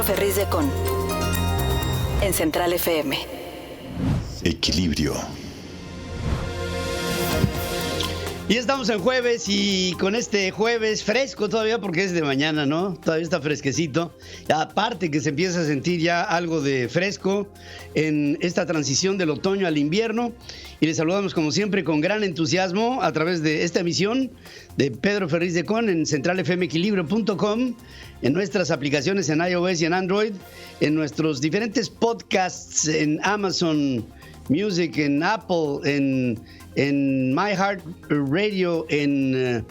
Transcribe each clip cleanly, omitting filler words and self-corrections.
Ferriz de Con, en Central FM. Equilibrio. Y estamos en jueves y con este jueves fresco todavía porque es de mañana, ¿no? Todavía está fresquecito. Aparte que se empieza a sentir ya algo de fresco en esta transición del otoño al invierno. Y les saludamos como siempre con gran entusiasmo a través de esta emisión de Pedro Ferriz de Con en centralfmequilibrio.com, en nuestras aplicaciones en iOS y en Android, en nuestros diferentes podcasts en Amazon Music, en Apple, en MyHeart Radio, en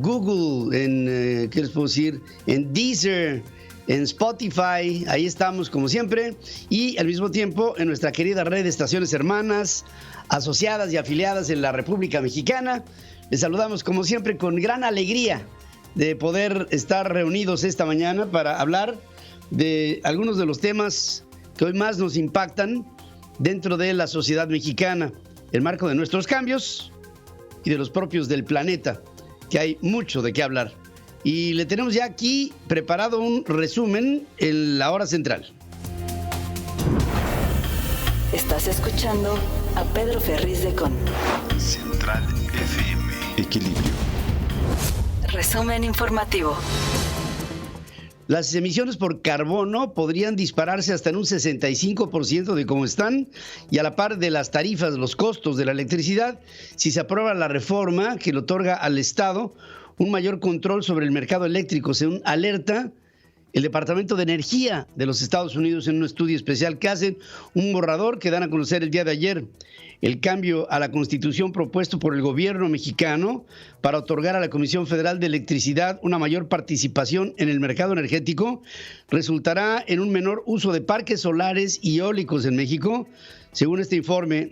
Google, ¿qué les puedo decir? En Deezer, en Spotify, ahí estamos como siempre, y al mismo tiempo en nuestra querida red de estaciones hermanas, asociadas y afiliadas en la República Mexicana. Les saludamos como siempre con gran alegría de poder estar reunidos esta mañana para hablar de algunos de los temas que hoy más nos impactan dentro de la sociedad mexicana, el marco de nuestros cambios y de los propios del planeta, que hay mucho de qué hablar. Y le tenemos ya aquí preparado un resumen en la hora central. Estás escuchando a Pedro Ferriz de Con. Central FM. Equilibrio. Resumen informativo. Las emisiones por carbono podrían dispararse hasta en un 65% de cómo están, y a la par de las tarifas, los costos de la electricidad, si se aprueba la reforma que le otorga al Estado un mayor control sobre el mercado eléctrico, según alerta el Departamento de Energía de los Estados Unidos en un estudio especial que hacen, un borrador que dan a conocer el día de ayer. El cambio a la Constitución propuesto por el gobierno mexicano para otorgar a la Comisión Federal de Electricidad una mayor participación en el mercado energético resultará en un menor uso de parques solares y eólicos en México, según este informe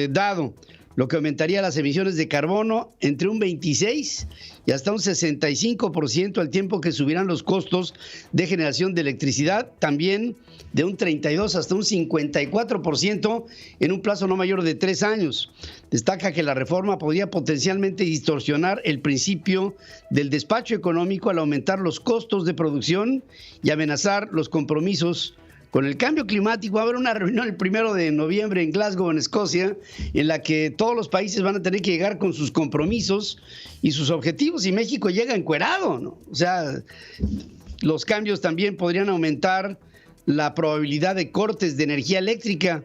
dado, lo que aumentaría las emisiones de carbono entre un 26 y hasta un 65%, al tiempo que subirán los costos de generación de electricidad también de un 32 hasta un 54% en un plazo no mayor de 3 años. Destaca que la reforma podría potencialmente distorsionar el principio del despacho económico al aumentar los costos de producción y amenazar los compromisos con el cambio climático. Va a haber una reunión el 1 de noviembre en Glasgow, en Escocia, en la que todos los países van a tener que llegar con sus compromisos y sus objetivos, y México llega encuerado, ¿no? O sea, los cambios también podrían aumentar la probabilidad de cortes de energía eléctrica,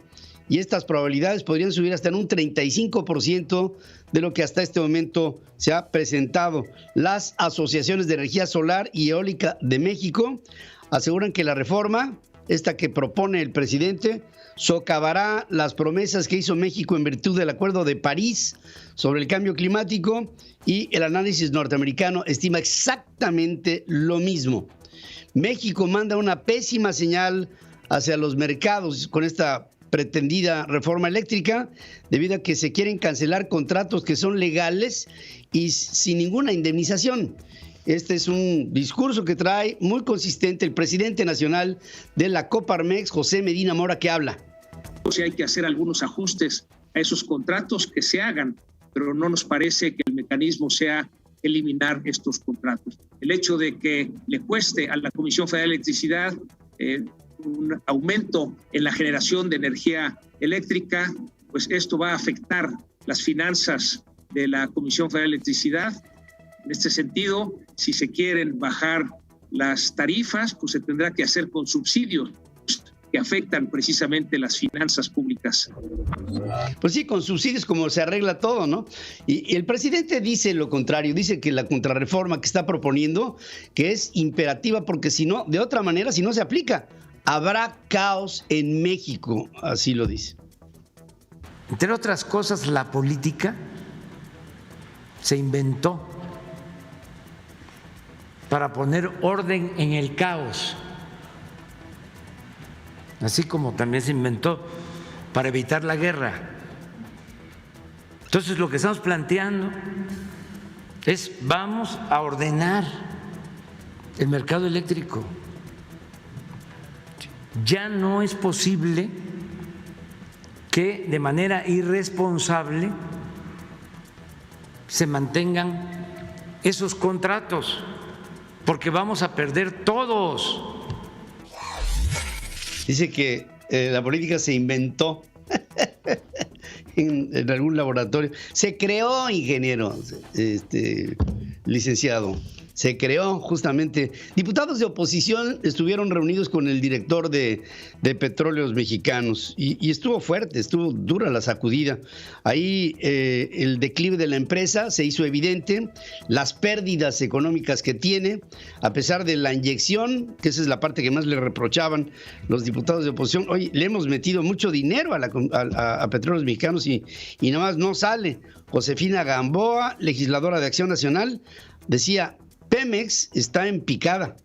y estas probabilidades podrían subir hasta en un 35% de lo que hasta este momento se ha presentado. Las asociaciones de energía solar y eólica de México aseguran que la reforma, esta que propone el presidente, socavará las promesas que hizo México en virtud del Acuerdo de París sobre el cambio climático, y el análisis norteamericano estima exactamente lo mismo. México manda una pésima señal hacia los mercados con esta pretendida reforma eléctrica, debido a que se quieren cancelar contratos que son legales y sin ninguna indemnización. Este es un discurso que trae muy consistente el presidente nacional de la Coparmex, José Medina Mora, que habla. Si hay que hacer algunos ajustes a esos contratos, que se hagan, pero no nos parece que el mecanismo sea eliminar estos contratos. El hecho de que le cueste a la Comisión Federal de Electricidad un aumento en la generación de energía eléctrica, pues esto va a afectar las finanzas de la Comisión Federal de Electricidad. En este sentido, si se quieren bajar las tarifas, pues se tendrá que hacer con subsidios que afectan precisamente las finanzas públicas. Pues sí, con subsidios como se arregla todo, ¿no? Y el presidente dice lo contrario, dice que la contrarreforma que está proponiendo, que es imperativa porque si no, de otra manera, si no se aplica, habrá caos en México, así lo dice. Entre otras cosas, la política se inventó para poner orden en el caos, así como también se inventó para evitar la guerra. Entonces, lo que estamos planteando es: vamos a ordenar el mercado eléctrico. Ya no es posible que de manera irresponsable se mantengan esos contratos, porque vamos a perder todos. Dice que la política se inventó en algún laboratorio. Se creó, ingeniero, licenciado. Se creó justamente. Diputados de oposición estuvieron reunidos con el director de Petróleos Mexicanos y estuvo fuerte, estuvo dura la sacudida. Ahí el declive de la empresa se hizo evidente, las pérdidas económicas que tiene, a pesar de la inyección, que esa es la parte que más le reprochaban los diputados de oposición. Oye, le hemos metido mucho dinero a Petróleos Mexicanos y nada más no sale. Josefina Gamboa, legisladora de Acción Nacional, decía: Pemex está en picada.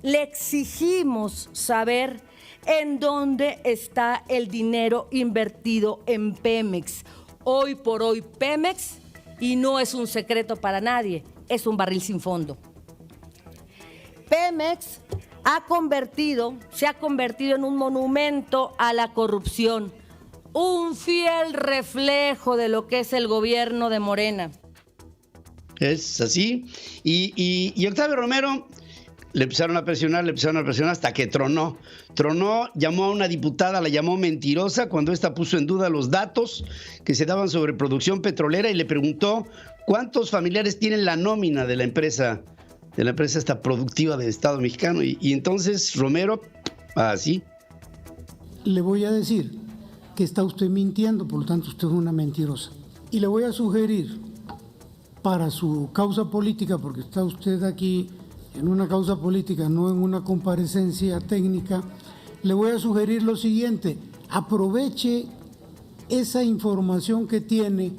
Le exigimos saber en dónde está el dinero invertido en Pemex. Hoy por hoy Pemex, y no es un secreto para nadie, es un barril sin fondo. Pemex se ha convertido en un monumento a la corrupción, un fiel reflejo de lo que es el gobierno de Morena. Es así. Y Octavio Romero le empezaron a presionar hasta que tronó. Llamó a una diputada, la llamó mentirosa cuando ésta puso en duda los datos que se daban sobre producción petrolera y le preguntó cuántos familiares tienen la nómina de la empresa esta productiva del Estado mexicano. Y entonces Romero, así. Le voy a decir que está usted mintiendo, por lo tanto usted es una mentirosa. Y le voy a sugerir, para su causa política, porque está usted aquí en una causa política, no en una comparecencia técnica, le voy a sugerir lo siguiente: aproveche esa información que tiene,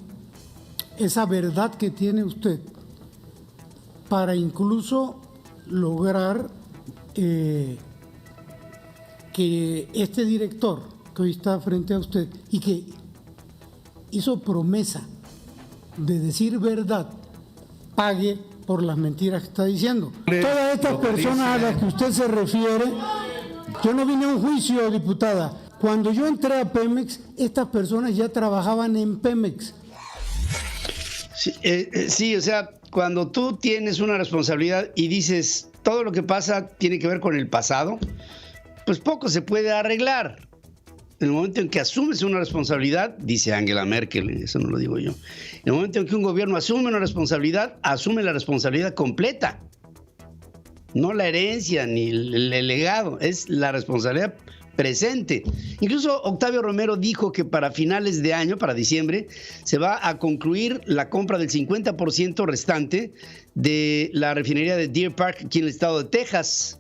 esa verdad que tiene usted, para incluso lograr que este director que hoy está frente a usted y que hizo promesa de decir verdad, pague por las mentiras que está diciendo. Todas estas personas a las que usted se refiere, yo no vine a un juicio, diputada. Cuando yo entré a Pemex, estas personas ya trabajaban en Pemex. Sí, o sea, cuando tú tienes una responsabilidad y dices todo lo que pasa tiene que ver con el pasado, pues poco se puede arreglar. En el momento en que asumes una responsabilidad, dice Angela Merkel, eso no lo digo yo, en el momento en que un gobierno asume una responsabilidad, asume la responsabilidad completa. No la herencia ni el legado, es la responsabilidad presente. Incluso Octavio Romero dijo que para finales de año, para diciembre, se va a concluir la compra del 50% restante de la refinería de Deer Park aquí en el estado de Texas.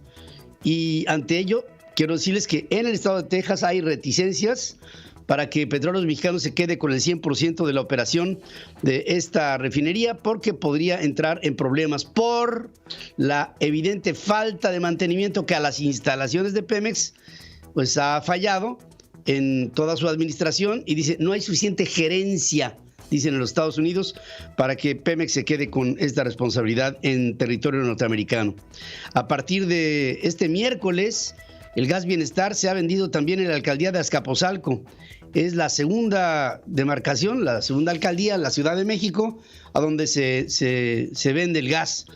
Y ante ello, quiero decirles que en el estado de Texas hay reticencias para que Petróleos Mexicanos se quede con el 100% de la operación de esta refinería, porque podría entrar en problemas por la evidente falta de mantenimiento que a las instalaciones de Pemex pues ha fallado en toda su administración, y dice no hay suficiente gerencia, dicen en los Estados Unidos, para que Pemex se quede con esta responsabilidad en territorio norteamericano. A partir de este miércoles, el gas Bienestar se ha vendido también en la alcaldía de Azcapotzalco. Es la segunda demarcación, la segunda alcaldía en la Ciudad de México, a donde se vende el gas.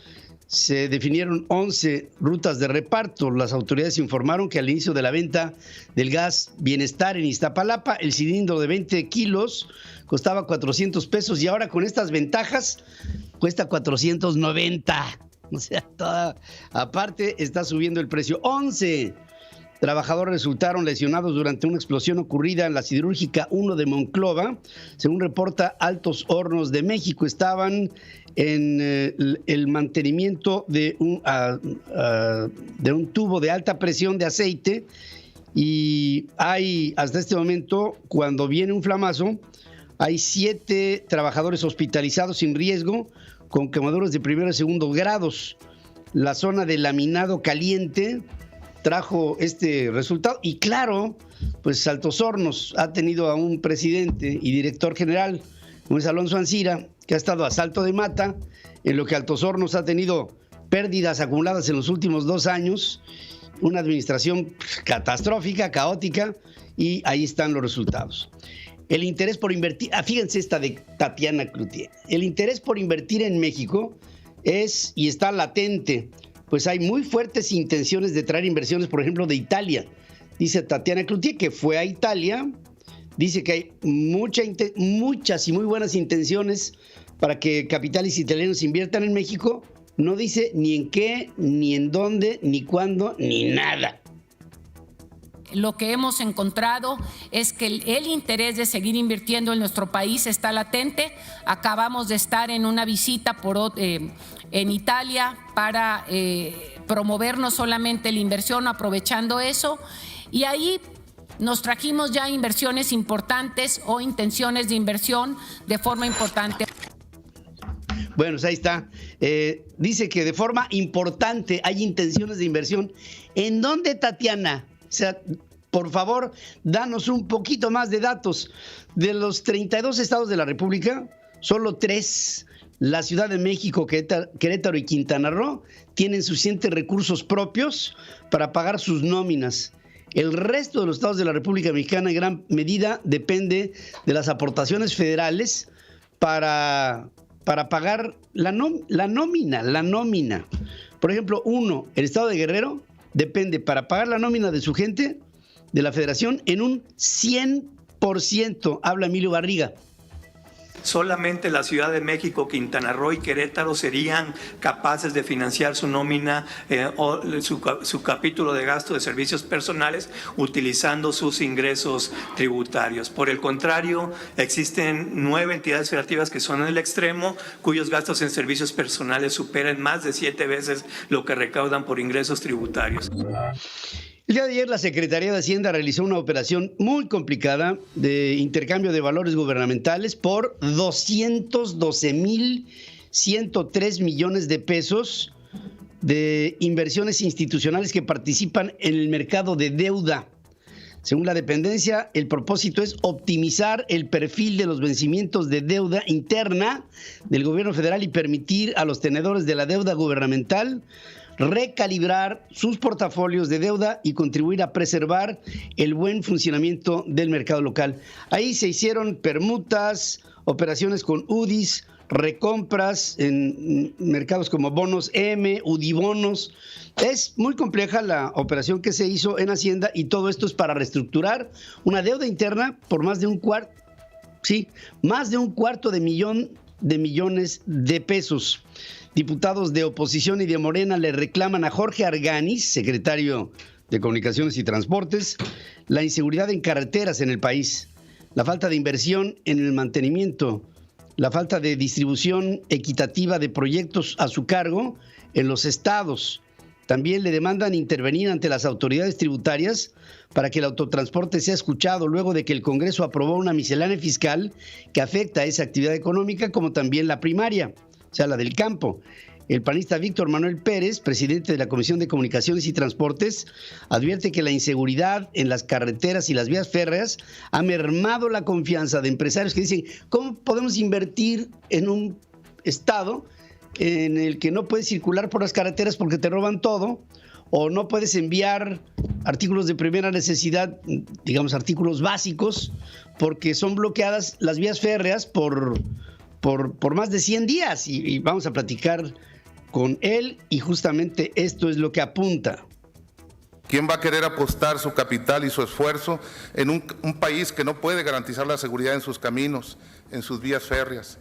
Se definieron 11 rutas de reparto. Las autoridades informaron que al inicio de la venta del gas Bienestar en Iztapalapa, el cilindro de 20 kilos costaba 400 pesos y ahora con estas ventajas cuesta 490. O sea, aparte está subiendo el precio. 11 trabajadores resultaron lesionados durante una explosión ocurrida en la siderúrgica 1 de Monclova. Según reporta Altos Hornos de México, estaban en el mantenimiento de un tubo de alta presión de aceite, y hay hasta este momento, cuando viene un flamazo, hay 7 trabajadores hospitalizados sin riesgo con quemaduras de primero y segundo grados. La zona de laminado caliente trajo este resultado, y claro, pues Altos Hornos ha tenido a un presidente y director general, como es Alonso Ancira, que ha estado a salto de mata, en lo que Altos Hornos ha tenido pérdidas acumuladas en los últimos 2 años, una administración catastrófica, caótica, y ahí están los resultados. El interés por invertir, fíjense esta de Tatiana Cloutier, el interés por invertir en México es y está latente, pues hay muy fuertes intenciones de traer inversiones, por ejemplo, de Italia. Dice Tatiana Cloutier que fue a Italia, dice que hay muchas y muy buenas intenciones para que capitales italianos inviertan en México. No dice ni en qué, ni en dónde, ni cuándo, ni nada. Lo que hemos encontrado es que el interés de seguir invirtiendo en nuestro país está latente. Acabamos de estar en una visita en Italia para promover no solamente la inversión, aprovechando eso, y ahí nos trajimos ya inversiones importantes o intenciones de inversión de forma importante. Bueno, pues ahí está. Dice que de forma importante hay intenciones de inversión. ¿En dónde, Tatiana? O sea, por favor, danos un poquito más de datos. De los 32 estados de la República, solo 3, la Ciudad de México, Querétaro y Quintana Roo, tienen suficientes recursos propios para pagar sus nóminas. El resto de los estados de la República Mexicana en gran medida depende de las aportaciones federales para pagar la nómina. Por ejemplo, el estado de Guerrero depende para pagar la nómina de su gente de la federación en un 100%, habla Emilio Barriga. Solamente la Ciudad de México, Quintana Roo y Querétaro serían capaces de financiar su nómina o su capítulo de gasto de servicios personales utilizando sus ingresos tributarios. Por el contrario, existen 9 entidades federativas que son en el extremo, cuyos gastos en servicios personales superan más de 7 veces lo que recaudan por ingresos tributarios. El día de ayer la Secretaría de Hacienda realizó una operación muy complicada de intercambio de valores gubernamentales por 212,103 millones de pesos de inversiones institucionales que participan en el mercado de deuda. Según la dependencia, el propósito es optimizar el perfil de los vencimientos de deuda interna del gobierno federal y permitir a los tenedores de la deuda gubernamental recalibrar sus portafolios de deuda y contribuir a preservar el buen funcionamiento del mercado local. Ahí se hicieron permutas, operaciones con UDIs, recompras en mercados como bonos M, UDIbonos. Es muy compleja la operación que se hizo en Hacienda y todo esto es para reestructurar una deuda interna por más de un cuarto de millón de millones de pesos. Diputados de oposición y de Morena le reclaman a Jorge Arganis, secretario de Comunicaciones y Transportes, la inseguridad en carreteras en el país, la falta de inversión en el mantenimiento, la falta de distribución equitativa de proyectos a su cargo en los estados. También le demandan intervenir ante las autoridades tributarias para que el autotransporte sea escuchado luego de que el Congreso aprobó una miscelánea fiscal que afecta a esa actividad económica, como también la primaria, o sea, la del campo. El panista Víctor Manuel Pérez, presidente de la Comisión de Comunicaciones y Transportes, advierte que la inseguridad en las carreteras y las vías férreas ha mermado la confianza de empresarios que dicen, ¿cómo podemos invertir en un estado en el que no puedes circular por las carreteras porque te roban todo, o no puedes enviar artículos de primera necesidad, digamos artículos básicos, porque son bloqueadas las vías férreas por más de 100 días? Y vamos a platicar con él y justamente esto es lo que apunta. ¿Quién va a querer apostar su capital y su esfuerzo en un país que no puede garantizar la seguridad en sus caminos, en sus vías férreas?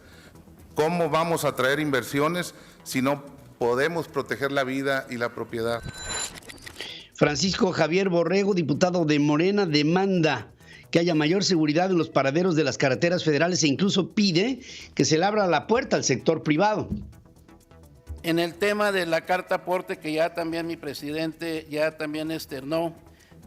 ¿Cómo vamos a atraer inversiones si no podemos proteger la vida y la propiedad? Francisco Javier Borrego, diputado de Morena, demanda que haya mayor seguridad en los paraderos de las carreteras federales e incluso pide que se le abra la puerta al sector privado. En el tema de la carta aporte que ya también mi presidente ya también externó,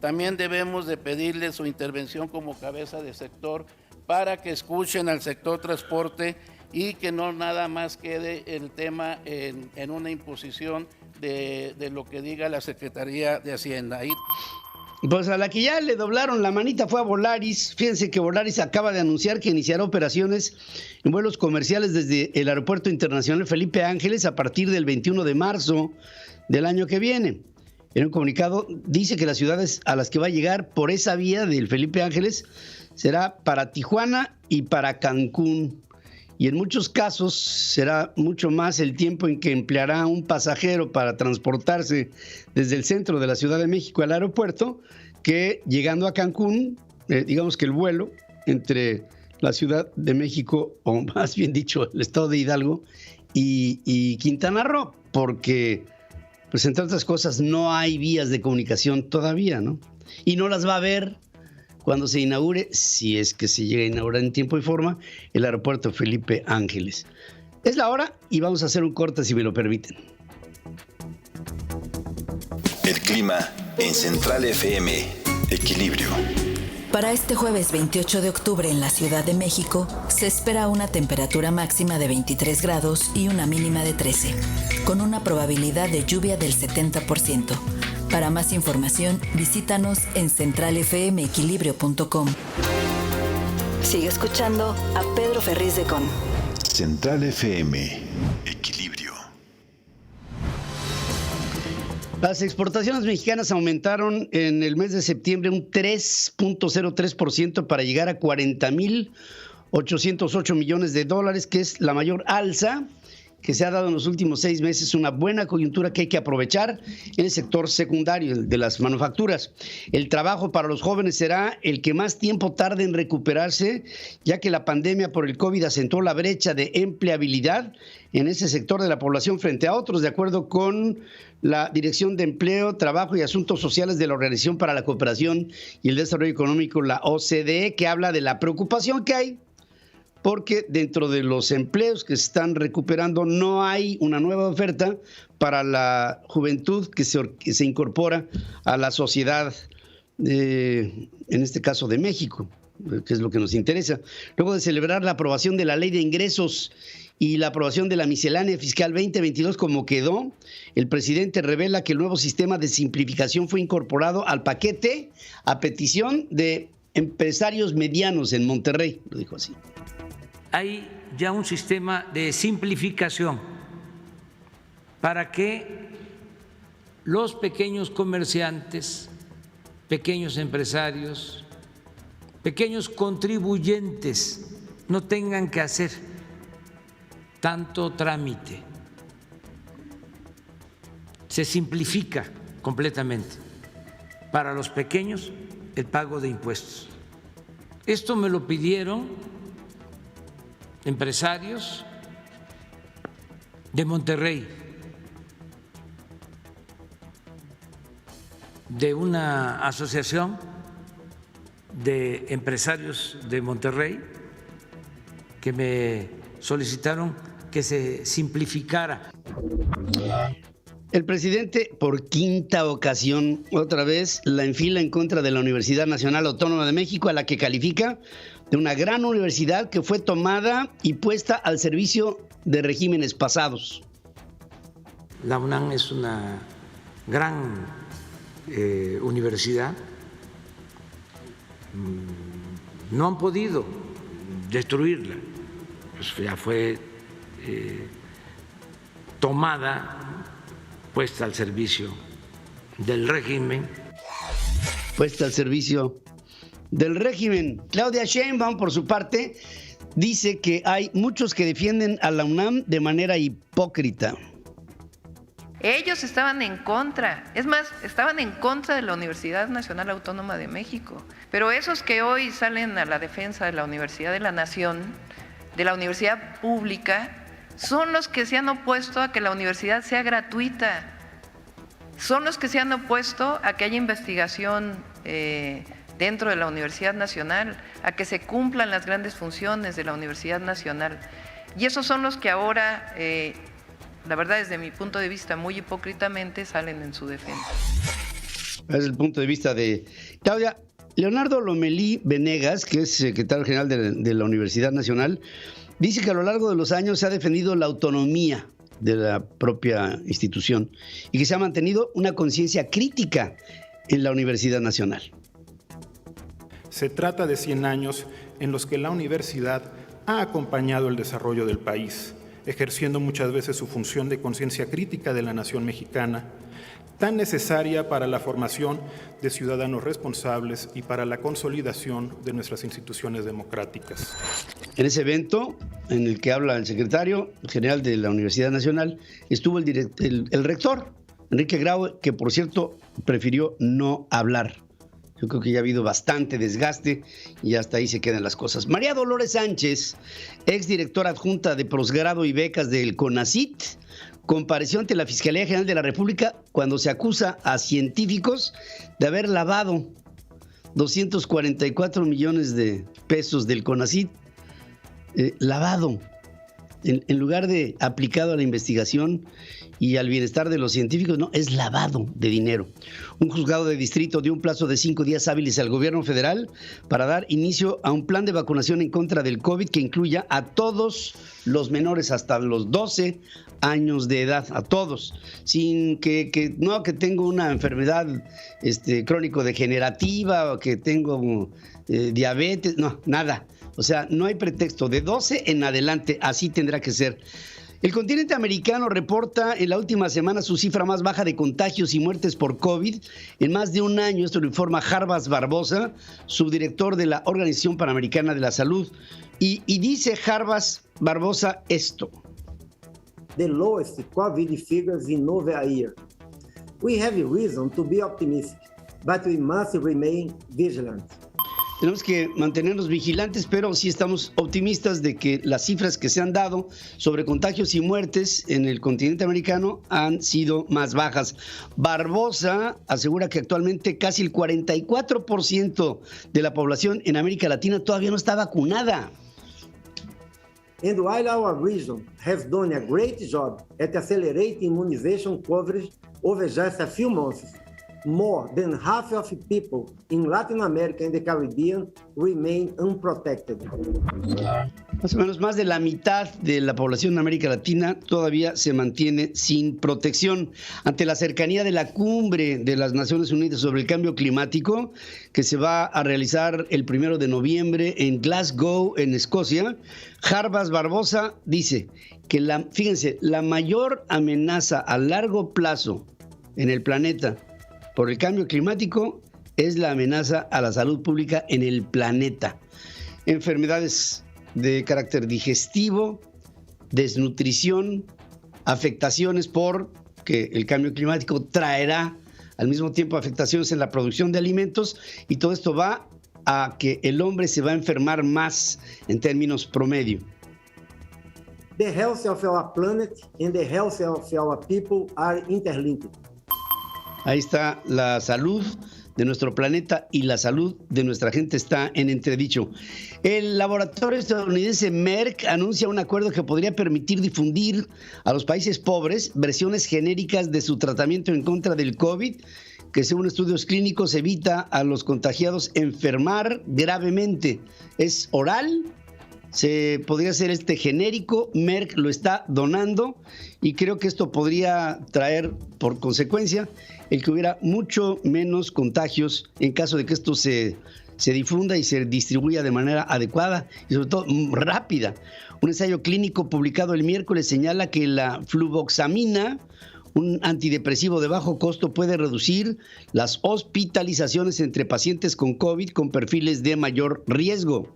también debemos de pedirle su intervención como cabeza de sector para que escuchen al sector transporte y que no nada más quede el tema en una imposición de lo que diga la Secretaría de Hacienda. Pues a la que ya le doblaron la manita fue a Volaris. Fíjense que Volaris acaba de anunciar que iniciará operaciones en vuelos comerciales desde el Aeropuerto Internacional Felipe Ángeles a partir del 21 de marzo del año que viene. En un comunicado dice que las ciudades a las que va a llegar por esa vía del Felipe Ángeles será para Tijuana y para Cancún. y en muchos casos será mucho más el tiempo en que empleará un pasajero para transportarse desde el centro de la Ciudad de México al aeropuerto que llegando a Cancún, digamos que el vuelo entre la Ciudad de México, o más bien dicho, el estado de Hidalgo y Quintana Roo, porque, pues entre otras cosas, no hay vías de comunicación todavía, ¿no? Y no las va a haber cuando se inaugure, si es que se llega a inaugurar en tiempo y forma, el aeropuerto Felipe Ángeles. Es la hora y vamos a hacer un corte, si me lo permiten. El clima en Central FM. Equilibrio. Para este jueves 28 de octubre en la Ciudad de México se espera una temperatura máxima de 23 grados y una mínima de 13, con una probabilidad de lluvia del 70%. Para más información, visítanos en centralfmequilibrio.com. Sigue escuchando a Pedro Ferriz de Con. Central FM. Equilibrio. Las exportaciones mexicanas aumentaron en el mes de septiembre un 3.03% para llegar a 40.808 millones de dólares, que es la mayor alza que se ha dado en los últimos 6 meses, una buena coyuntura que hay que aprovechar en el sector secundario de las manufacturas. El trabajo para los jóvenes será el que más tiempo tarde en recuperarse, ya que la pandemia por el COVID acentuó la brecha de empleabilidad en ese sector de la población frente a otros, de acuerdo con la Dirección de Empleo, Trabajo y Asuntos Sociales de la Organización para la Cooperación y el Desarrollo Económico, la OCDE, que habla de la preocupación que hay porque dentro de los empleos que se están recuperando no hay una nueva oferta para la juventud que se incorpora a la sociedad, en este caso de México, que es lo que nos interesa. Luego de celebrar la aprobación de la Ley de Ingresos y la aprobación de la Miscelánea Fiscal 2022 como quedó, el presidente revela que el nuevo sistema de simplificación fue incorporado al paquete a petición de empresarios medianos en Monterrey, lo dijo así. Hay ya un sistema de simplificación para que los pequeños comerciantes, pequeños empresarios, pequeños contribuyentes no tengan que hacer tanto trámite. Se simplifica completamente para los pequeños el pago de impuestos. Esto me lo pidieron empresarios de Monterrey, de una asociación de empresarios de Monterrey que me solicitaron que se simplificara. El presidente, por quinta ocasión, otra vez, la enfila en contra de la Universidad Nacional Autónoma de México, a la que califica de una gran universidad que fue tomada y puesta al servicio de regímenes pasados. La UNAM es una gran universidad. No han podido destruirla. Pues ya fue tomada, puesta al servicio del régimen. Puesta al servicio del régimen. Claudia Sheinbaum, por su parte, dice que hay muchos que defienden a la UNAM de manera hipócrita. Ellos estaban en contra, es más, estaban en contra de la Universidad Nacional Autónoma de México. Pero esos que hoy salen a la defensa de la Universidad de la Nación, de la universidad pública, son los que se han opuesto a que la universidad sea gratuita. Son los que se han opuesto a que haya investigación dentro de la Universidad Nacional, a que se cumplan las grandes funciones de la Universidad Nacional. Y esos son los que ahora, la verdad, desde mi punto de vista, muy hipócritamente salen en su defensa. Es el punto de vista de Claudia. Leonardo Lomelí Venegas, que es secretario general de la Universidad Nacional, dice que a lo largo de los años se ha defendido la autonomía de la propia institución y que se ha mantenido una conciencia crítica en la Universidad Nacional. Se trata de 100 años en los que la universidad ha acompañado el desarrollo del país, ejerciendo muchas veces su función de conciencia crítica de la nación mexicana, tan necesaria para la formación de ciudadanos responsables y para la consolidación de nuestras instituciones democráticas. En ese evento, en el que habla el secretario general de la Universidad Nacional, estuvo el rector, Enrique Graue, que por cierto prefirió no hablar. Yo creo que ya ha habido bastante desgaste y hasta ahí se quedan las cosas. María Dolores Sánchez, exdirectora adjunta de posgrado y becas del CONACYT, compareció ante la Fiscalía General de la República cuando se acusa a científicos de haber lavado 244 millones de pesos del CONACYT, lavado, en lugar de aplicado a la investigación y al bienestar de los científicos, no, es lavado de dinero. Un juzgado de distrito dio un plazo de 5 días hábiles al gobierno federal para dar inicio a un plan de vacunación en contra del COVID que incluya a todos los menores hasta los 12 años de edad, a todos, sin que tengo una enfermedad crónico-degenerativa o que tengo diabetes, no, nada. O sea, no hay pretexto, de 12 en adelante, así tendrá que ser. El continente americano reporta en la última semana su cifra más baja de contagios y muertes por COVID en más de un año. Esto lo informa Jarbas Barbosa, subdirector de la Organización Panamericana de la Salud. Y dice Jarbas Barbosa esto. The lowest COVID figures in over a year. We have reason to be optimistic, but we must remain vigilant. Tenemos que mantenernos vigilantes, pero sí estamos optimistas de que las cifras que se han dado sobre contagios y muertes en el continente americano han sido más bajas. Barbosa asegura que actualmente casi el 44% de la población en América Latina todavía no está vacunada. And while our region has done a great job at accelerating immunization coverage over just a few months, more than half of people in Latin America and the Caribbean remain unprotected. Más o menos más de la mitad de la población en América Latina todavía se mantiene sin protección. Ante la cercanía de la cumbre de las Naciones Unidas sobre el cambio climático, que se va a realizar el 1 de noviembre en Glasgow, en Escocia, Jarbas Barbosa dice que la mayor amenaza a largo plazo en el planeta por el cambio climático es la amenaza a la salud pública en el planeta. Enfermedades de carácter digestivo, desnutrición, afectaciones porque el cambio climático traerá al mismo tiempo afectaciones en la producción de alimentos y todo esto va a que el hombre se va a enfermar más en términos promedio. The health of our planet and the health of our people are interlinked. Ahí está, la salud de nuestro planeta y la salud de nuestra gente está en entredicho. El laboratorio estadounidense Merck anuncia un acuerdo que podría permitir difundir a los países pobres versiones genéricas de su tratamiento en contra del COVID, que según estudios clínicos evita a los contagiados enfermar gravemente. Es oral, se podría hacer genérico, Merck lo está donando y creo que esto podría traer por consecuencia el que hubiera mucho menos contagios en caso de que esto se difunda y se distribuya de manera adecuada y sobre todo rápida. Un ensayo clínico publicado el miércoles señala que la fluvoxamina, un antidepresivo de bajo costo, puede reducir las hospitalizaciones entre pacientes con COVID con perfiles de mayor riesgo.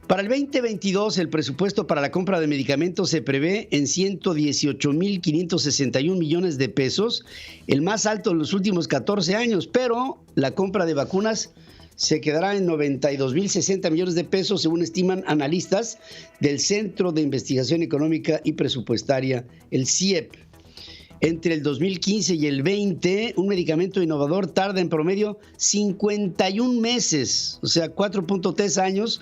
Para el 2022, el presupuesto para la compra de medicamentos se prevé en 118,561 millones de pesos, el más alto en los últimos 14 años, pero la compra de vacunas se quedará en 92,060 millones de pesos, según estiman analistas del Centro de Investigación Económica y Presupuestaria, el CIEP. Entre el 2015 y el 20, un medicamento innovador tarda en promedio 51 meses, o sea, 4.3 años,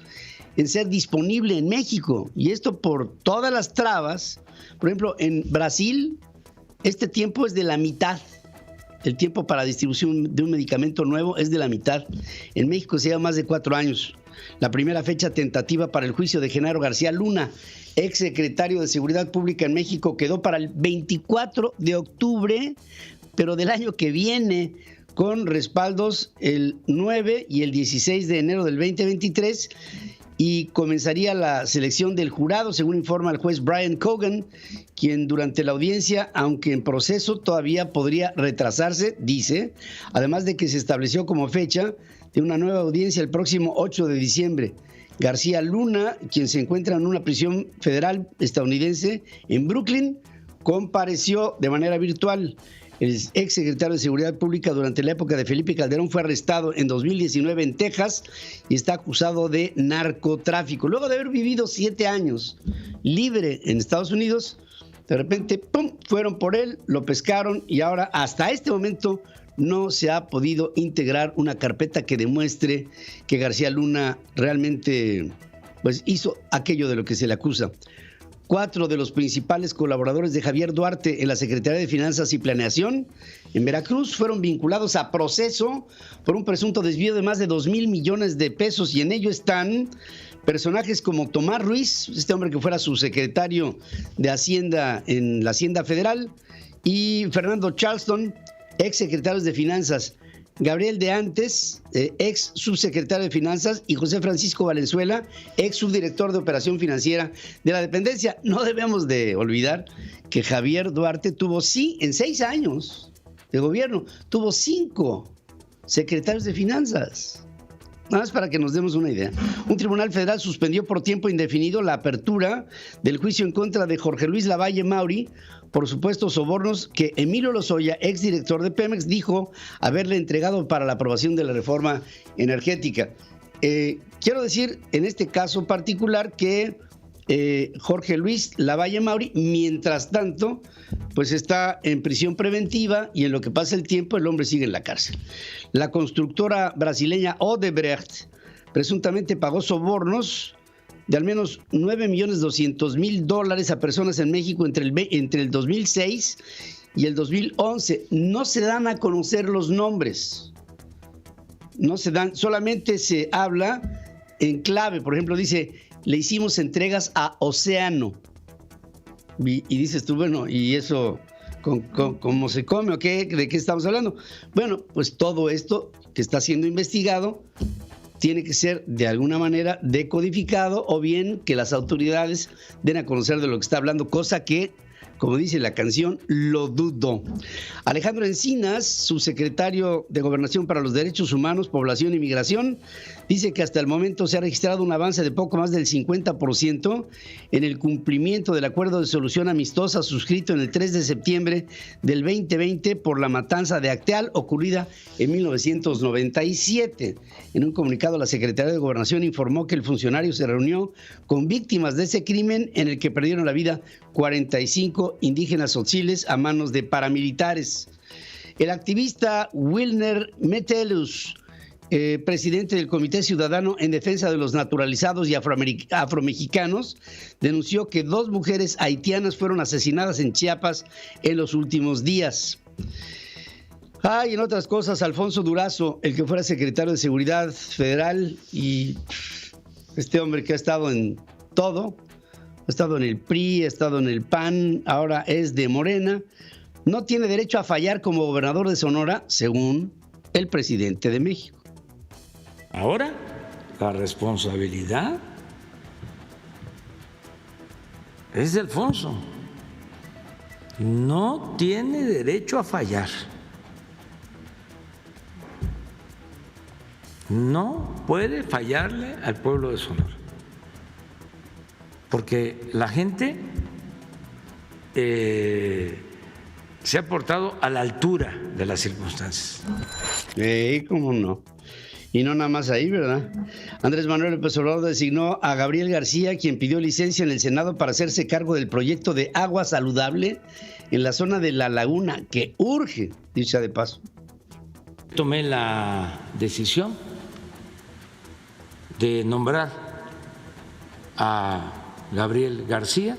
en ser disponible en México. Y esto por todas las trabas. Por ejemplo, en Brasil, este tiempo es de la mitad. El tiempo para distribución de un medicamento nuevo es de la mitad. En México se lleva más de 4 años. La primera fecha tentativa para el juicio de Genaro García Luna, exsecretario de Seguridad Pública en México, quedó para el 24 de octubre, pero del año que viene, con respaldos el 9 y el 16 de enero del 2023, y comenzaría la selección del jurado, según informa el juez Brian Cogan, quien durante la audiencia, aunque en proceso, todavía podría retrasarse, dice, además de que se estableció como fecha de una nueva audiencia el próximo 8 de diciembre. García Luna, quien se encuentra en una prisión federal estadounidense en Brooklyn, compareció de manera virtual. El exsecretario de Seguridad Pública durante la época de Felipe Calderón fue arrestado en 2019 en Texas y está acusado de narcotráfico. Luego de haber vivido 7 años libre en Estados Unidos, de repente, ¡pum!, fueron por él, lo pescaron y ahora hasta este momento no se ha podido integrar una carpeta que demuestre que García Luna realmente pues, hizo aquello de lo que se le acusa. 4 de los principales colaboradores de Javier Duarte en la Secretaría de Finanzas y Planeación en Veracruz fueron vinculados a proceso por un presunto desvío de más de 2,000 millones de pesos y en ello están personajes como Tomás Ruiz, este hombre que fuera subsecretario de Hacienda en la Hacienda Federal, y Fernando Charleston, exsecretarios de Finanzas. Gabriel de Antes, ex subsecretario de Finanzas, y José Francisco Valenzuela, ex subdirector de Operación Financiera de la dependencia. No debemos de olvidar que Javier Duarte tuvo, sí, en 6 años de gobierno, tuvo 5 secretarios de Finanzas. Nada más para que nos demos una idea. Un tribunal federal suspendió por tiempo indefinido la apertura del juicio en contra de Jorge Luis Lavalle Mauri por supuestos sobornos que Emilio Lozoya, exdirector de Pemex, dijo haberle entregado para la aprobación de la reforma energética. Quiero decir, en este caso particular, que Jorge Luis Lavalle Mauri, mientras tanto, pues está en prisión preventiva y en lo que pasa el tiempo, el hombre sigue en la cárcel. La constructora brasileña Odebrecht presuntamente pagó sobornos de al menos $9,200,000 a personas en México entre el 2006 y el 2011. No se dan a conocer los nombres. No se dan, solamente se habla en clave. Por ejemplo, dice, le hicimos entregas a Océano. Y dices tú, bueno, ¿y eso cómo se come o qué? ¿De qué estamos hablando? Bueno, pues todo esto que está siendo investigado tiene que ser de alguna manera decodificado o bien que las autoridades den a conocer de lo que está hablando, cosa que, como dice la canción, lo dudo. Alejandro Encinas, subsecretario de Gobernación para los Derechos Humanos, Población y Migración, dice que hasta el momento se ha registrado un avance de poco más del 50% en el cumplimiento del acuerdo de solución amistosa suscrito en el 3 de septiembre del 2020 por la matanza de Acteal ocurrida en 1997. En un comunicado, la Secretaría de Gobernación informó que el funcionario se reunió con víctimas de ese crimen en el que perdieron la vida 45 indígenas tzotziles a manos de paramilitares. El activista Wilner Metellus, presidente del Comité Ciudadano en Defensa de los Naturalizados y Afromexicanos, denunció que 2 mujeres haitianas fueron asesinadas en Chiapas en los últimos días. Y en otras cosas, Alfonso Durazo, el que fuera secretario de Seguridad Federal y este hombre que ha estado en todo, ha estado en el PRI, ha estado en el PAN, ahora es de Morena, no tiene derecho a fallar como gobernador de Sonora, según el presidente de México. Ahora, la responsabilidad es de Alfonso. No tiene derecho a fallar. No puede fallarle al pueblo de Sonora. Porque la gente se ha portado a la altura de las circunstancias. ¿Cómo no? Y no nada más ahí, ¿verdad? Andrés Manuel López Obrador designó a Gabriel García, quien pidió licencia en el Senado para hacerse cargo del proyecto de agua saludable en la zona de La Laguna, que urge, dicho sea de paso. Tomé la decisión de nombrar a Gabriel García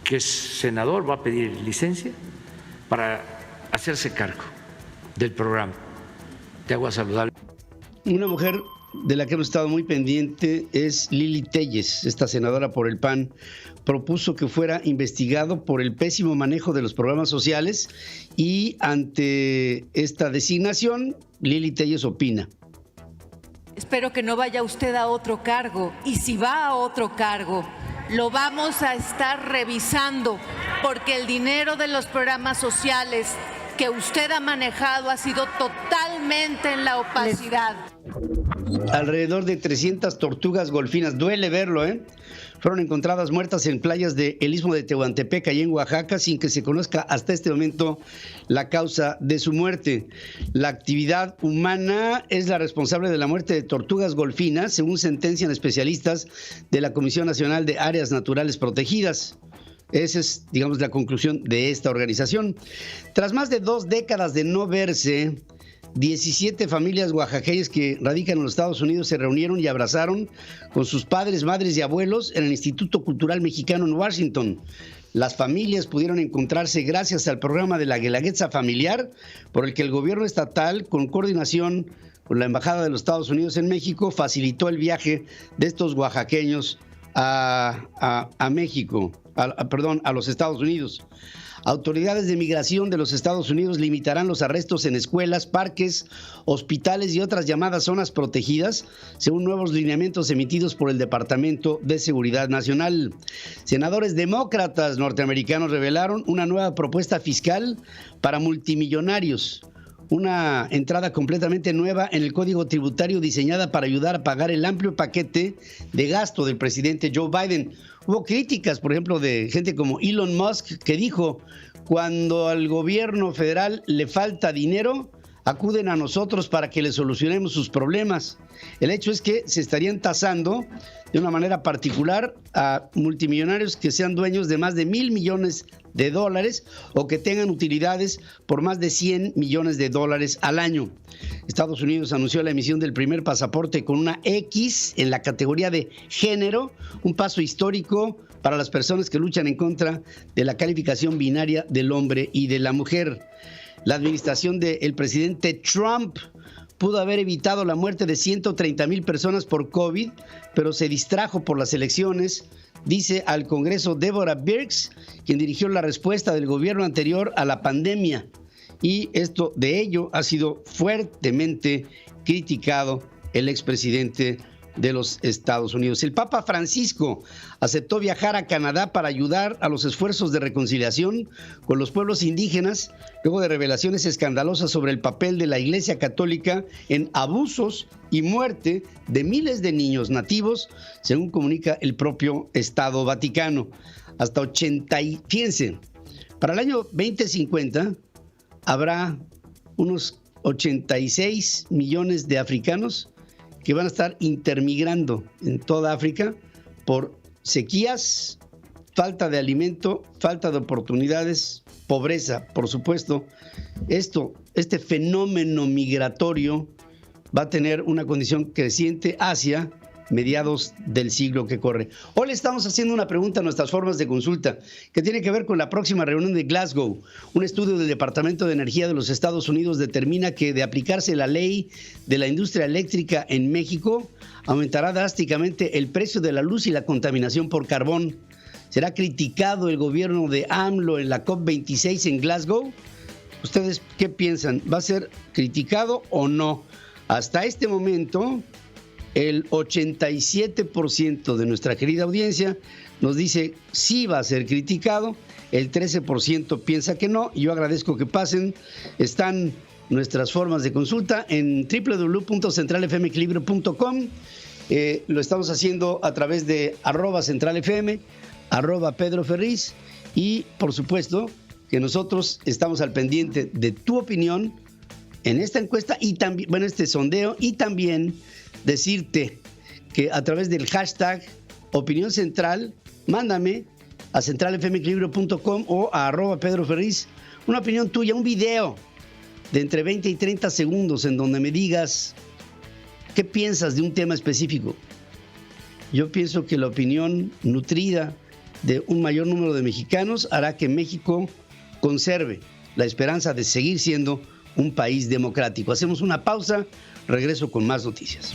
que es senador, va a pedir licencia para hacerse cargo del programa de agua saludable. Una mujer de la que hemos estado muy pendiente es Lili Telles, esta senadora por el PAN, propuso que fuera investigado por el pésimo manejo de los programas sociales y ante esta designación, Lili Telles opina. Espero que no vaya usted a otro cargo, y si va a otro cargo, lo vamos a estar revisando, porque el dinero de los programas sociales que usted ha manejado ha sido totalmente en la opacidad. Alrededor de 300 tortugas golfinas, duele verlo, fueron encontradas muertas en playas del Istmo de Tehuantepec, allá en Oaxaca, sin que se conozca hasta este momento la causa de su muerte. La actividad humana es la responsable de la muerte de tortugas golfinas, según sentencian especialistas de la Comisión Nacional de Áreas Naturales Protegidas. Esa es, digamos, la conclusión de esta organización. Tras más de 2 décadas de no verse, 17 familias oaxaqueñas que radican en los Estados Unidos se reunieron y abrazaron con sus padres, madres y abuelos en el Instituto Cultural Mexicano en Washington. Las familias pudieron encontrarse gracias al programa de la Guelaguetza Familiar, por el que el gobierno estatal, con coordinación con la Embajada de los Estados Unidos en México, facilitó el viaje de estos oaxaqueños a México, a los Estados Unidos. Autoridades de migración de los Estados Unidos limitarán los arrestos en escuelas, parques, hospitales y otras llamadas zonas protegidas, según nuevos lineamientos emitidos por el Departamento de Seguridad Nacional. Senadores demócratas norteamericanos revelaron una nueva propuesta fiscal para multimillonarios. Una entrada completamente nueva en el Código Tributario diseñada para ayudar a pagar el amplio paquete de gasto del presidente Joe Biden. Hubo críticas, por ejemplo, de gente como Elon Musk, que dijo: cuando al gobierno federal le falta dinero, acuden a nosotros para que le solucionemos sus problemas. El hecho es que se estarían tasando de una manera particular a multimillonarios que sean dueños de más de $1,000 millones o que tengan utilidades por más de $100 millones al año. Estados Unidos anunció la emisión del primer pasaporte con una X en la categoría de género, un paso histórico para las personas que luchan en contra de la calificación binaria del hombre y de la mujer. La administración del presidente Trump pudo haber evitado la muerte de 130,000 personas por COVID, pero se distrajo por las elecciones, dice al Congreso Deborah Birx, quien dirigió la respuesta del gobierno anterior a la pandemia. Y de ello ha sido fuertemente criticado el expresidente de los Estados Unidos. El Papa Francisco aceptó viajar a Canadá para ayudar a los esfuerzos de reconciliación con los pueblos indígenas, luego de revelaciones escandalosas sobre el papel de la Iglesia Católica en abusos y muerte de miles de niños nativos, según comunica el propio Estado Vaticano. Fíjense, para el año 2050 habrá unos 86 millones de africanos que van a estar intermigrando en toda África por sequías, falta de alimento, falta de oportunidades, pobreza, por supuesto. Este fenómeno migratorio va a tener una condición creciente hacia mediados del siglo que corre. Hoy le estamos haciendo una pregunta a nuestras formas de consulta que tiene que ver con la próxima reunión de Glasgow. Un estudio del Departamento de Energía de los Estados Unidos determina que, de aplicarse la ley de la industria eléctrica en México, aumentará drásticamente el precio de la luz y la contaminación por carbón. ¿Será criticado el gobierno de AMLO en la COP26 en Glasgow? ¿Ustedes qué piensan? ¿Va a ser criticado o no? Hasta este momento, el 87% de nuestra querida audiencia nos dice sí va a ser criticado, el 13% piensa que no. Yo agradezco que pasen. Están nuestras formas de consulta en www.centralfmequilibrio.com. Lo estamos haciendo a través de @centralfm, @pedroferriz, y por supuesto que nosotros estamos al pendiente de tu opinión en esta encuesta y también, este sondeo, y también decirte que a través del hashtag Opinión Central, mándame a centralfmequilibrio.com o a @pedroferriz una opinión tuya, un video de entre 20 y 30 segundos en donde me digas qué piensas de un tema específico. Yo pienso que la opinión nutrida de un mayor número de mexicanos hará que México conserve la esperanza de seguir siendo un país democrático. Hacemos una pausa, regreso con más noticias.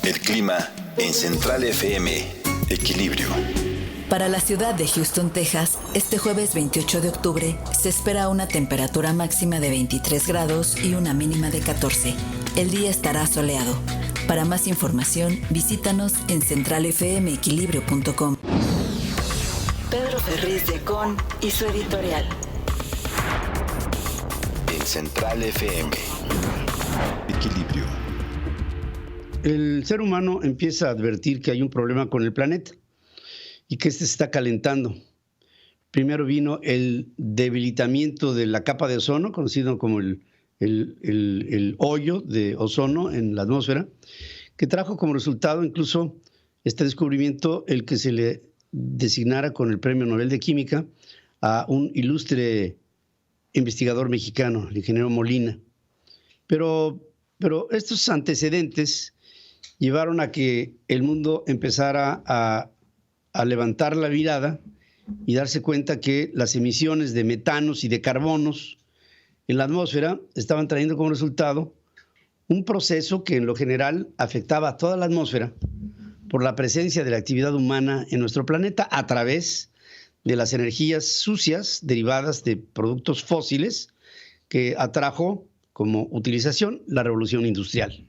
El clima en Central FM. Equilibrio. Para la ciudad de Houston, Texas, este jueves 28 de octubre se espera una temperatura máxima de 23 grados y una mínima de 14. El día estará soleado. Para más información, visítanos en centralfmequilibrio.com. Pedro Ferriz de Con y su editorial. Central FM. Equilibrio. El ser humano empieza a advertir que hay un problema con el planeta y que este se está calentando. Primero vino el debilitamiento de la capa de ozono, conocido como el hoyo de ozono en la atmósfera, que trajo como resultado incluso este descubrimiento el que se le designara con el Premio Nobel de Química a un ilustre investigador mexicano, el ingeniero Molina. Pero estos antecedentes llevaron a que el mundo empezara a levantar la mirada y darse cuenta que las emisiones de metanos y de carbonos en la atmósfera estaban trayendo como resultado un proceso que en lo general afectaba a toda la atmósfera por la presencia de la actividad humana en nuestro planeta a través de las energías sucias derivadas de productos fósiles que atrajo como utilización la revolución industrial,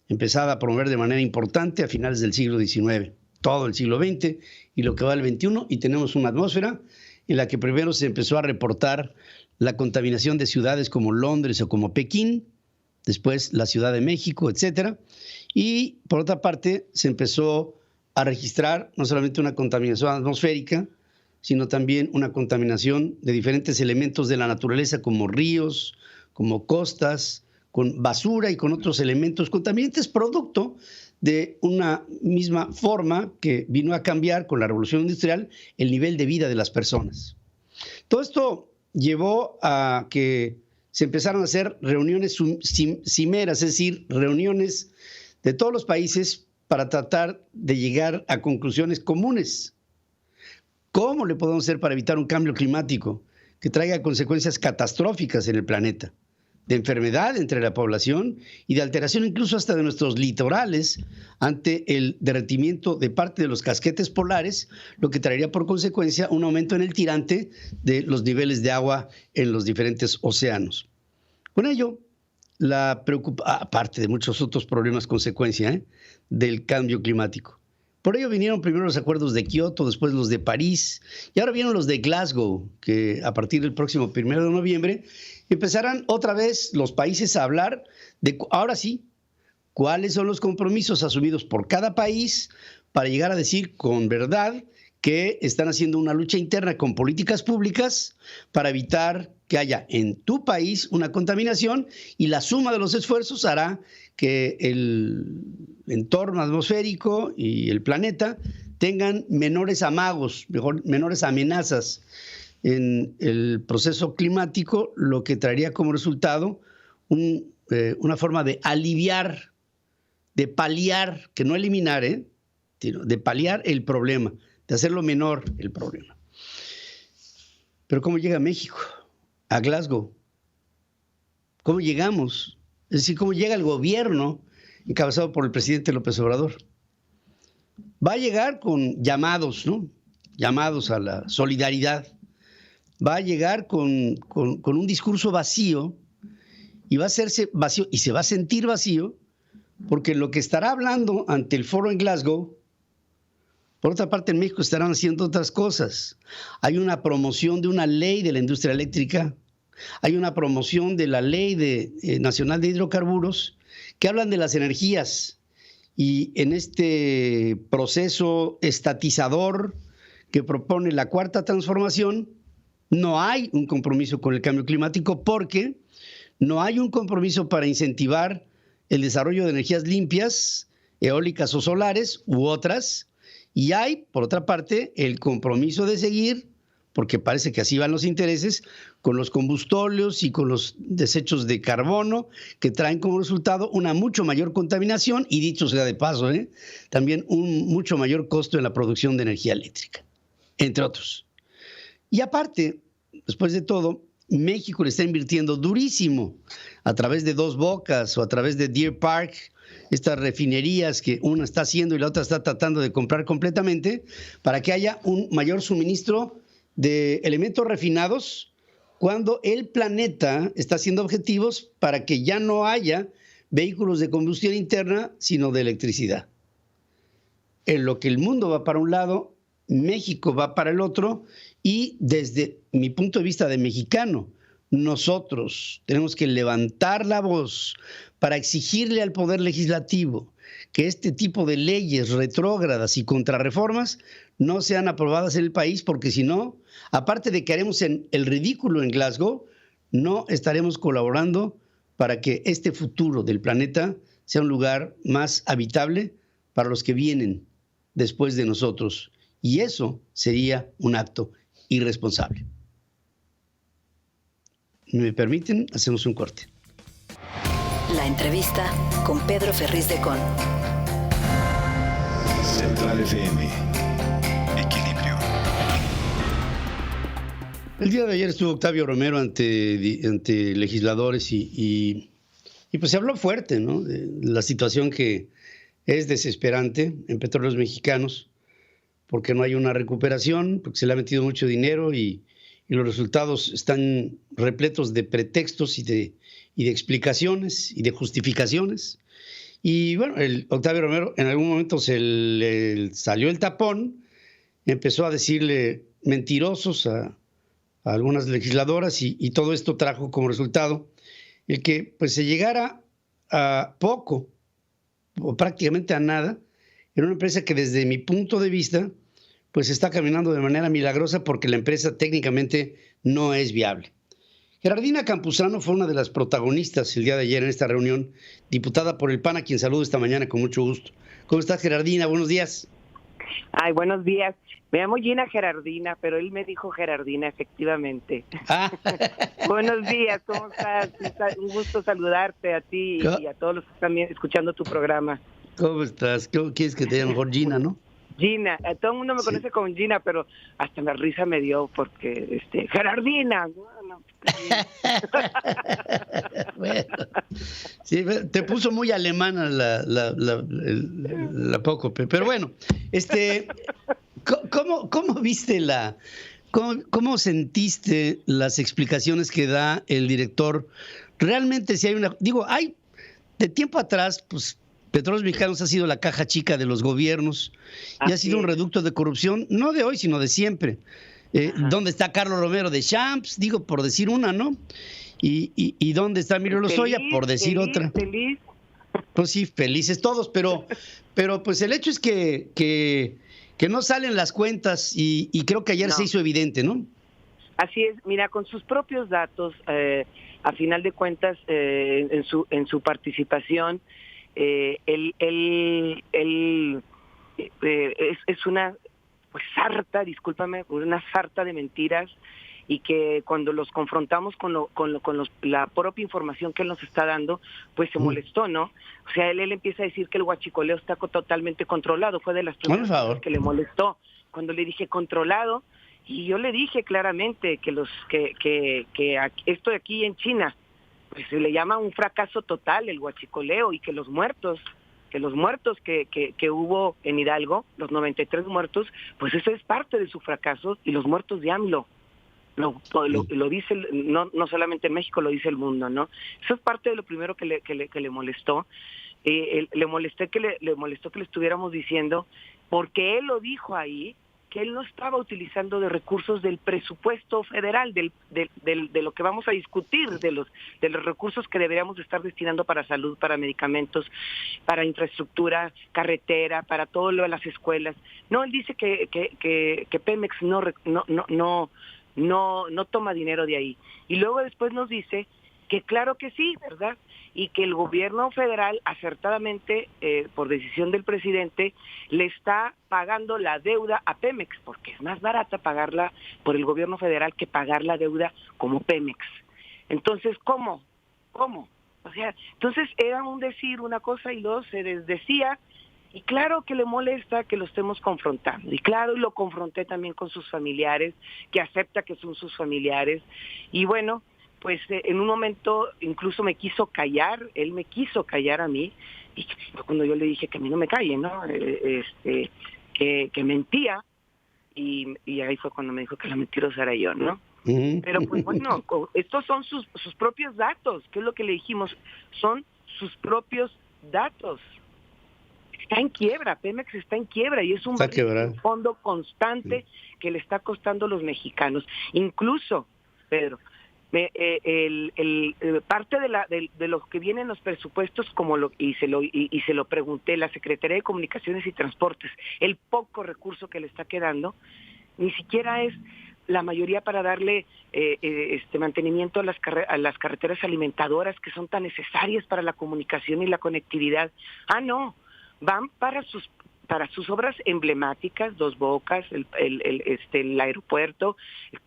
empezada a promover de manera importante a finales del siglo XIX, todo el siglo XX y lo que va del XXI, y tenemos una atmósfera en la que primero se empezó a reportar la contaminación de ciudades como Londres o como Pekín, después la Ciudad de México, etcétera, y por otra parte se empezó a registrar no solamente una contaminación atmosférica, sino también una contaminación de diferentes elementos de la naturaleza como ríos, como costas, con basura y con otros elementos contaminantes, producto de una misma forma que vino a cambiar con la revolución industrial el nivel de vida de las personas. Todo esto llevó a que se empezaron a hacer reuniones cimeras, es decir, reuniones de todos los países para tratar de llegar a conclusiones comunes. ¿Cómo le podemos hacer para evitar un cambio climático que traiga consecuencias catastróficas en el planeta? De enfermedad entre la población y de alteración incluso hasta de nuestros litorales ante el derretimiento de parte de los casquetes polares, lo que traería por consecuencia un aumento en el tirante de los niveles de agua en los diferentes océanos. Con ello, aparte de muchos otros problemas consecuencia del cambio climático. Por ello vinieron primero los acuerdos de Kioto, después los de París, y ahora vienen los de Glasgow, que a partir del próximo 1 de noviembre empezarán otra vez los países a hablar de, ahora sí, cuáles son los compromisos asumidos por cada país para llegar a decir con verdad que están haciendo una lucha interna con políticas públicas para evitar que haya en tu país una contaminación, y la suma de los esfuerzos hará que el entorno atmosférico y el planeta tengan menores amagos, menores amenazas en el proceso climático, lo que traería como resultado una forma de aliviar, de paliar, que no eliminar, de paliar el problema, de hacerlo menor el problema. Pero ¿cómo llega México a Glasgow? ¿Cómo llegamos? Es decir, ¿cómo llega el gobierno encabezado por el presidente López Obrador? Va a llegar con llamados, ¿no? Llamados a la solidaridad. Va a llegar con un discurso vacío, y va a hacerse vacío y se va a sentir vacío, porque lo que estará hablando ante el foro en Glasgow, por otra parte en México estarán haciendo otras cosas. Hay una promoción de una ley de la industria eléctrica, hay una promoción de la ley nacional de hidrocarburos, que hablan de las energías, y en este proceso estatizador que propone la Cuarta Transformación, no hay un compromiso con el cambio climático, porque no hay un compromiso para incentivar el desarrollo de energías limpias, eólicas o solares u otras, y hay, por otra parte, el compromiso de seguir, porque parece que así van los intereses, con los combustóleos y con los desechos de carbono, que traen como resultado una mucho mayor contaminación y, dicho sea de paso, también un mucho mayor costo en la producción de energía eléctrica, entre otros. Y aparte, después de todo, México le está invirtiendo durísimo a través de Dos Bocas o a través de Deer Park, estas refinerías que una está haciendo y la otra está tratando de comprar completamente, para que haya un mayor suministro de elementos refinados cuando el planeta está haciendo objetivos para que ya no haya vehículos de combustión interna, sino de electricidad. En lo que el mundo va para un lado, México va para el otro, y desde mi punto de vista de mexicano, nosotros tenemos que levantar la voz para exigirle al Poder Legislativo que este tipo de leyes retrógradas y contrarreformas no sean aprobadas en el país, porque si no, aparte de que haremos el ridículo en Glasgow, no estaremos colaborando para que este futuro del planeta sea un lugar más habitable para los que vienen después de nosotros. Y eso sería un acto irresponsable. ¿Me permiten? Hacemos un corte. La entrevista con Pedro Ferriz de Con. Central FM. Equilibrio. El día de ayer estuvo Octavio Romero ante legisladores y pues se habló fuerte, ¿no? De la situación que es desesperante en Petróleos Mexicanos, porque no hay una recuperación, porque se le ha metido mucho dinero y los resultados están repletos de pretextos y de explicaciones y de justificaciones. Y bueno, el Octavio Romero en algún momento se le salió el tapón, empezó a decirle mentirosos a algunas legisladoras y todo esto trajo como resultado el que pues se llegara a poco o prácticamente a nada en una empresa que desde mi punto de vista pues está caminando de manera milagrosa porque la empresa técnicamente no es viable. Gerardina Campuzano fue una de las protagonistas el día de ayer en esta reunión, diputada por el PAN, a quien saludo esta mañana con mucho gusto. ¿Cómo estás, Gerardina? Buenos días. Ay, buenos días. Me llamo Gina Gerardina, pero él me dijo Gerardina, efectivamente. Buenos días, ¿cómo estás? Un gusto saludarte a ti y a todos los que están escuchando tu programa. ¿Cómo estás? ¿Cómo quieres que te llame mejor Gina, no? Gina, todo el mundo me conoce como Gina, pero hasta la risa me dio porque, Gerardina. No, bueno, sí, te puso muy alemana la Pocope, pero bueno, ¿cómo viste cómo sentiste las explicaciones que da el director? Realmente si hay hay de tiempo atrás, pues Petróleos Mexicanos ha sido la caja chica de los gobiernos y ha sido un reducto de corrupción, no de hoy, sino de siempre. ¿Dónde está Carlos Romero de Champs? Digo, por decir una, ¿no? ¿Y dónde está Emilio Lozoya? Por decir otra. Feliz. Pues sí, felices todos, pero pues el hecho es que no salen las cuentas y creo que ayer se hizo evidente, ¿no? Así es, mira, con sus propios datos, a final de cuentas, en su participación, él es una sarta, discúlpame, una sarta de mentiras, y que cuando los confrontamos con la propia información que él nos está dando, pues se molestó, ¿no? O sea, él empieza a decir que el huachicoleo está totalmente controlado. Fue de las primeras cosas que le molestó cuando le dije controlado, y yo le dije claramente que esto de aquí en China pues se le llama un fracaso total el huachicoleo, y que los muertos que hubo en Hidalgo, los 93 muertos, pues eso es parte de su fracaso, y los muertos de AMLO. Lo dice, no solamente en México, lo dice el mundo, ¿no? Eso es parte de lo primero que le molestó. Le molestó que le estuviéramos diciendo, porque él lo dijo ahí, que él no estaba utilizando de recursos del presupuesto federal, de lo que vamos a discutir, de los recursos que deberíamos estar destinando para salud, para medicamentos, para infraestructura, carretera, para todo lo de las escuelas. No, él dice que Pemex no toma dinero de ahí. Y luego después nos dice que claro que sí, ¿verdad? Y que el gobierno federal acertadamente, por decisión del presidente, le está pagando la deuda a Pemex, porque es más barata pagarla por el gobierno federal que pagar la deuda como Pemex. Entonces, ¿cómo? O sea, entonces era un decir una cosa y luego se desdecía, y claro que le molesta que lo estemos confrontando. Y claro, lo confronté también con sus familiares, que acepta que son sus familiares. Y bueno, pues en un momento incluso me quiso callar, él me quiso callar a mí, y cuando yo le dije que a mí no me calle, ¿no? Que mentía, y ahí fue cuando me dijo que la mentirosa era yo, ¿no? Pero pues bueno, estos son sus propios datos, ¿qué es lo que le dijimos? Son sus propios datos. Está en quiebra, Pemex está en quiebra, y es un fondo constante que le está costando a los mexicanos. Incluso, Pedro, parte de lo que vienen los presupuestos, y se lo pregunté, la Secretaría de Comunicaciones y Transportes, el poco recurso que le está quedando, ni siquiera es la mayoría para darle mantenimiento a las carreteras alimentadoras que son tan necesarias para la comunicación y la conectividad. No, van para sus obras emblemáticas, Dos Bocas, el aeropuerto,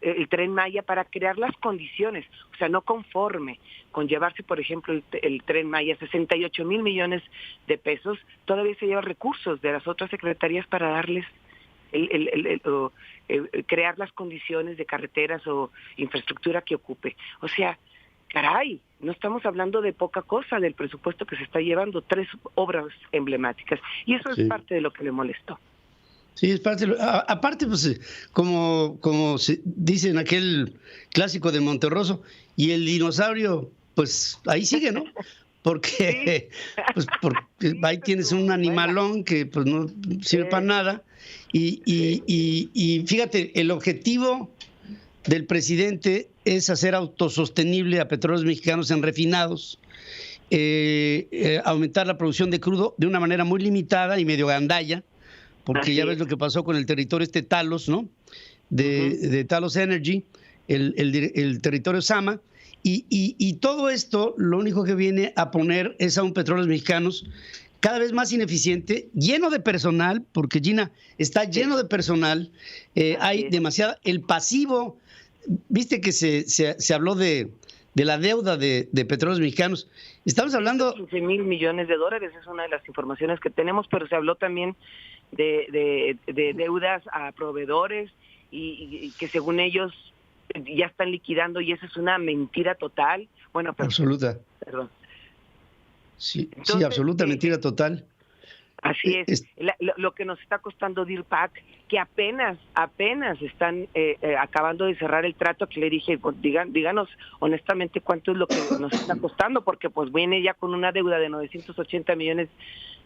el Tren Maya, para crear las condiciones. O sea, no conforme con llevarse, por ejemplo, el Tren Maya, 68 mil millones de pesos, todavía se llevan recursos de las otras secretarías para darles crear las condiciones de carreteras o infraestructura que ocupe. O sea, caray, no estamos hablando de poca cosa del presupuesto que se está llevando, 3 obras emblemáticas. Y eso es parte de lo que le molestó. Sí, es parte. Aparte, pues, como se dice en aquel clásico de Monterroso, y el dinosaurio, pues ahí sigue, ¿no? Porque, porque ahí tienes un animalón que pues no sirve para nada. Y fíjate, el objetivo del presidente es hacer autosostenible a Petróleos Mexicanos en refinados, aumentar la producción de crudo de una manera muy limitada y medio gandalla, porque ya ves lo que pasó con el territorio Talos, ¿no? De Talos Energy, el territorio Sama, y todo esto lo único que viene a poner es a un Petróleos Mexicanos cada vez más ineficiente, lleno de personal, porque Gina está lleno de personal, hay demasiada, el pasivo, viste que se habló de la deuda de Petróleos Mexicanos, estamos hablando... 15 mil millones de dólares es una de las informaciones que tenemos, pero se habló también de deudas a proveedores y que según ellos ya están liquidando, y eso es una mentira total. Bueno, pero, absoluta. Perdón. Sí, entonces, sí, absoluta mentira total. Así es. Lo que nos está costando Deer Park, que apenas están acabando de cerrar el trato, que le dije, pues, díganos honestamente cuánto es lo que nos está costando, porque pues viene ya con una deuda de 980 millones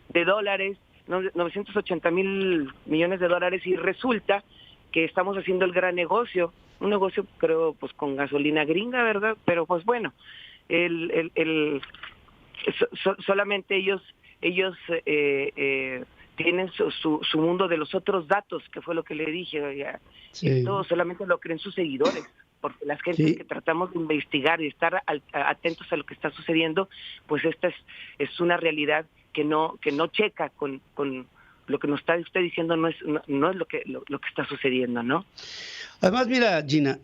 de dólares, 980 mil millones de dólares, y resulta que estamos haciendo el gran negocio, un negocio creo pues con gasolina gringa, ¿verdad? Pero pues bueno, solamente ellos tienen su mundo de los otros datos, que fue lo que le dije. Esto solamente lo creen sus seguidores, porque las gentes que tratamos de investigar y estar atentos a lo que está sucediendo, pues esta es una realidad que no checa con lo que nos está usted diciendo, no es lo que está sucediendo, ¿no? Además, mira, Gina,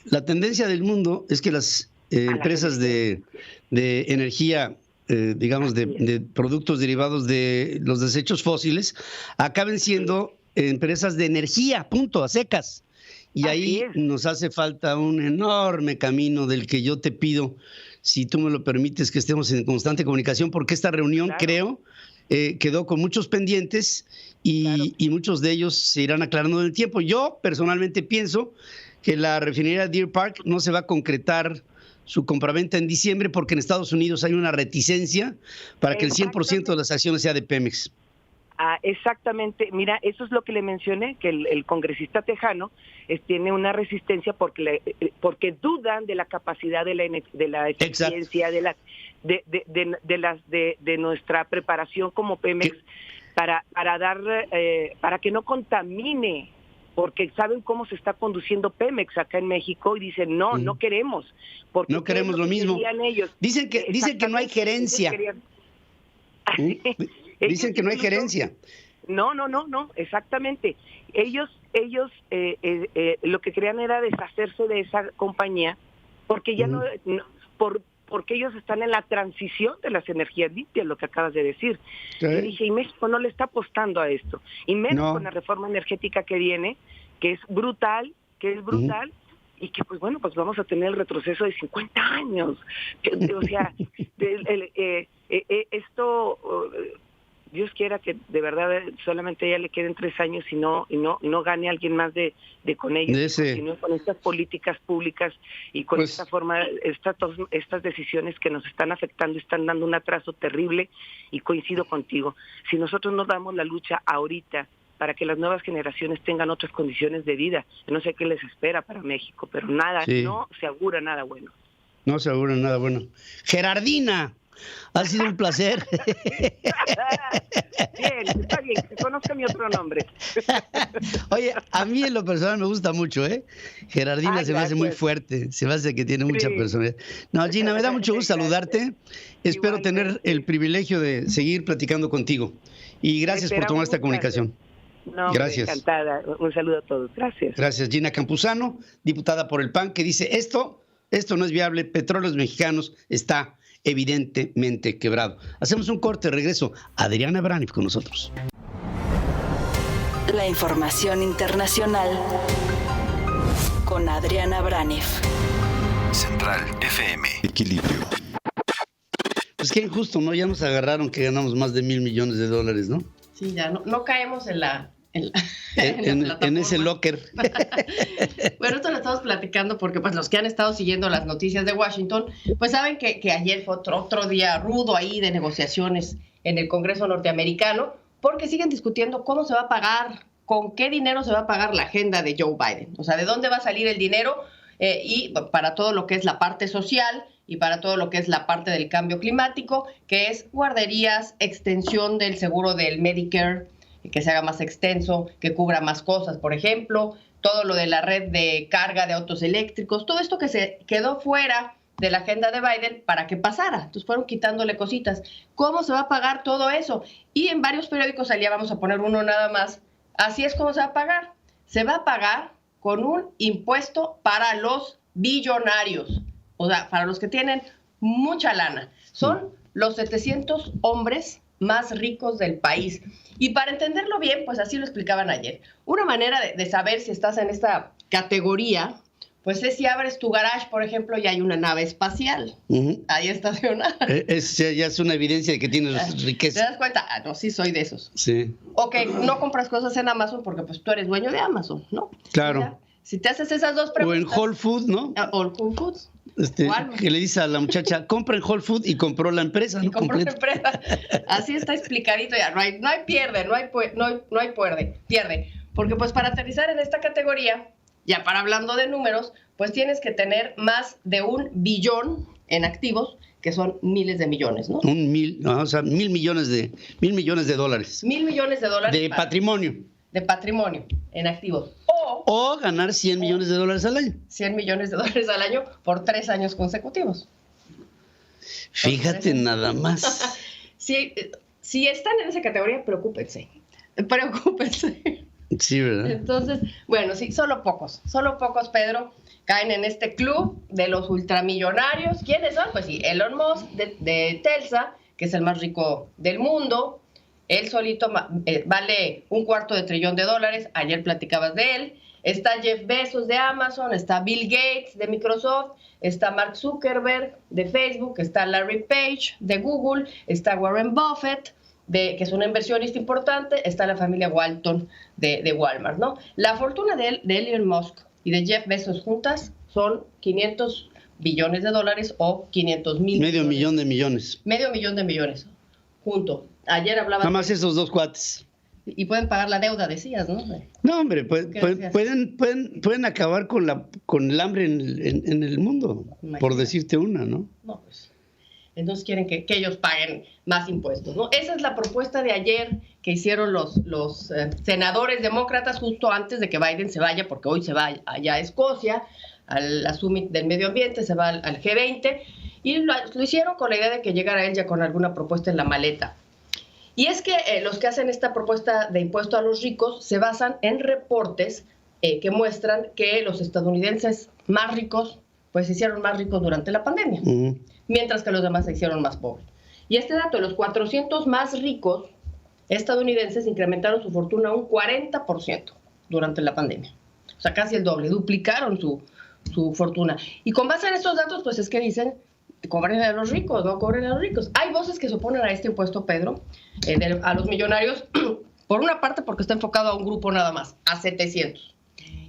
la tendencia del mundo es que las empresas de energía, digamos, de productos derivados de los desechos fósiles, acaben siendo empresas de energía, punto, a secas. Y ahí nos hace falta un enorme camino del que yo te pido, si tú me lo permites, que estemos en constante comunicación, porque esta reunión, creo, quedó con muchos pendientes y muchos de ellos se irán aclarando en el tiempo. Yo personalmente pienso que la refinería Deer Park no se va a concretar su compraventa en diciembre, porque en Estados Unidos hay una reticencia para que el 100% de las acciones sea de Pemex. Exactamente, mira, eso es lo que le mencioné, que el congresista tejano tiene una resistencia porque dudan de la capacidad de la eficiencia, de nuestra preparación como Pemex para que no contamine, porque saben cómo se está conduciendo Pemex acá en México y dicen no queremos, porque no queremos lo mismo. Dicen que no hay gerencia. Dicen que no hay gerencia. No, exactamente. Ellos lo que querían era deshacerse de esa compañía, porque ya porque ellos están en la transición de las energías limpias, lo que acabas de decir. Y dije, y México no le está apostando a esto, y menos con la reforma energética que viene, que es brutal, y que pues bueno, pues vamos a tener el retroceso de 50 años. O sea, esto... Dios quiera que de verdad solamente a ella le queden 3 años y no gane alguien más de con ellos, sino con estas políticas públicas y con esta forma, estas decisiones que nos están afectando, están dando un atraso terrible, y coincido contigo. Si nosotros no damos la lucha ahorita para que las nuevas generaciones tengan otras condiciones de vida. No sé qué les espera para México, pero nada, no se augura nada bueno. No se augura nada bueno. Gerardina, ha sido un placer. Bien, está bien, que se conozca mi otro nombre. Oye, a mí en lo personal me gusta mucho, ¿eh? Gerardina se me hace muy fuerte, se me hace que tiene mucha personalidad. No, Gina, me da mucho gusto saludarte. Espero tener el privilegio de seguir platicando contigo. Y gracias por tomar esta comunicación. No, gracias. Encantada. Un saludo a todos. Gracias. Gracias, Gina Campuzano, diputada por el PAN, que dice esto no es viable, Petróleos Mexicanos está evidentemente quebrado. Hacemos un corte, regreso. Adriana Braniff con nosotros. La información internacional con Adriana Braniff. Central FM. Equilibrio. Pues qué injusto, ¿no? Ya nos agarraron que ganamos más de $1,000 millones, ¿no? Sí, ya no caemos en ese locker. Bueno, esto lo estamos platicando porque pues los que han estado siguiendo las noticias de Washington, pues saben que ayer fue otro día rudo ahí de negociaciones en el Congreso norteamericano, porque siguen discutiendo cómo se va a pagar, con qué dinero se va a pagar la agenda de Joe Biden. O sea, de dónde va a salir el dinero y para todo lo que es la parte social y para todo lo que es la parte del cambio climático, que es guarderías, extensión del seguro del Medicare, que se haga más extenso, que cubra más cosas, por ejemplo, todo lo de la red de carga de autos eléctricos, todo esto que se quedó fuera de la agenda de Biden para que pasara. Entonces fueron quitándole cositas. ¿Cómo se va a pagar todo eso? Y en varios periódicos salía, vamos a poner uno nada más, así es como se va a pagar. Se va a pagar con un impuesto para los billonarios, o sea, para los que tienen mucha lana. Son los 700 hombres más ricos del país. Y para entenderlo bien, pues así lo explicaban ayer. Una manera de saber si estás en esta categoría, pues es si abres tu garage, por ejemplo, y hay una nave espacial ahí estacionada. Ya es una evidencia de que tienes riqueza. ¿Te das cuenta? Ah, no, sí soy de esos. Sí. Ok, no compras cosas en Amazon porque pues tú eres dueño de Amazon, ¿no? Claro. O sea, si te haces esas dos preguntas. O en Whole Foods, ¿no? O Whole Foods. Que le dice a la muchacha, compra en Whole Foods y compró la empresa. Y compró la empresa. Así está explicadito ya. No hay pierde, no hay pierde. Porque pues para aterrizar en esta categoría, ya para hablando de números, pues tienes que tener más de $1 billón en activos, que son miles de millones, ¿no? O sea, $1,000 millones de dólares. $1,000 millones de dólares. De patrimonio. De patrimonio en activos. O ganar $100 millones al año. $100 millones al año por 3 años consecutivos. Fíjate nada más. Si están en esa categoría, preocúpense. Sí, ¿verdad? Entonces, bueno, sí, solo pocos, Pedro, caen en este club de los ultramillonarios. ¿Quiénes son? Pues sí, Elon Musk de Tesla, que es el más rico del mundo. Él solito vale $250 billion. Ayer platicabas de él. Está Jeff Bezos de Amazon, está Bill Gates de Microsoft, está Mark Zuckerberg de Facebook, está Larry Page de Google, está Warren Buffett, que es una inversionista importante, está la familia Walton de Walmart, ¿no? La fortuna de Elon Musk y de Jeff Bezos juntas son $500 billones o 500,000 Medio millón de millones. $500 millones junto. Ayer hablaba. Nada más esos dos cuates. Y pueden pagar la deuda, decías, ¿no? No, hombre, pueden acabar con el hambre en el mundo, por decirte una, ¿no? No, pues. Entonces quieren que ellos paguen más impuestos, ¿no? Esa es la propuesta de ayer que hicieron los senadores demócratas justo antes de que Biden se vaya, porque hoy se va allá a Escocia, a la Summit del Medio Ambiente, se va al G20, y lo hicieron con la idea de que llegara él ya con alguna propuesta en la maleta. Y es que los que hacen esta propuesta de impuesto a los ricos se basan en reportes que muestran que los estadounidenses más ricos pues se hicieron más ricos durante la pandemia, mientras que los demás se hicieron más pobres. Y este dato, los 400 más ricos estadounidenses incrementaron su fortuna un 40% durante la pandemia. O sea, casi el doble, duplicaron su fortuna. Y con base en estos datos, pues es que dicen, cobren a los ricos, no cobren a los ricos. Hay voces que se oponen a este impuesto, Pedro, a los millonarios, por una parte porque está enfocado a un grupo nada más, a 700.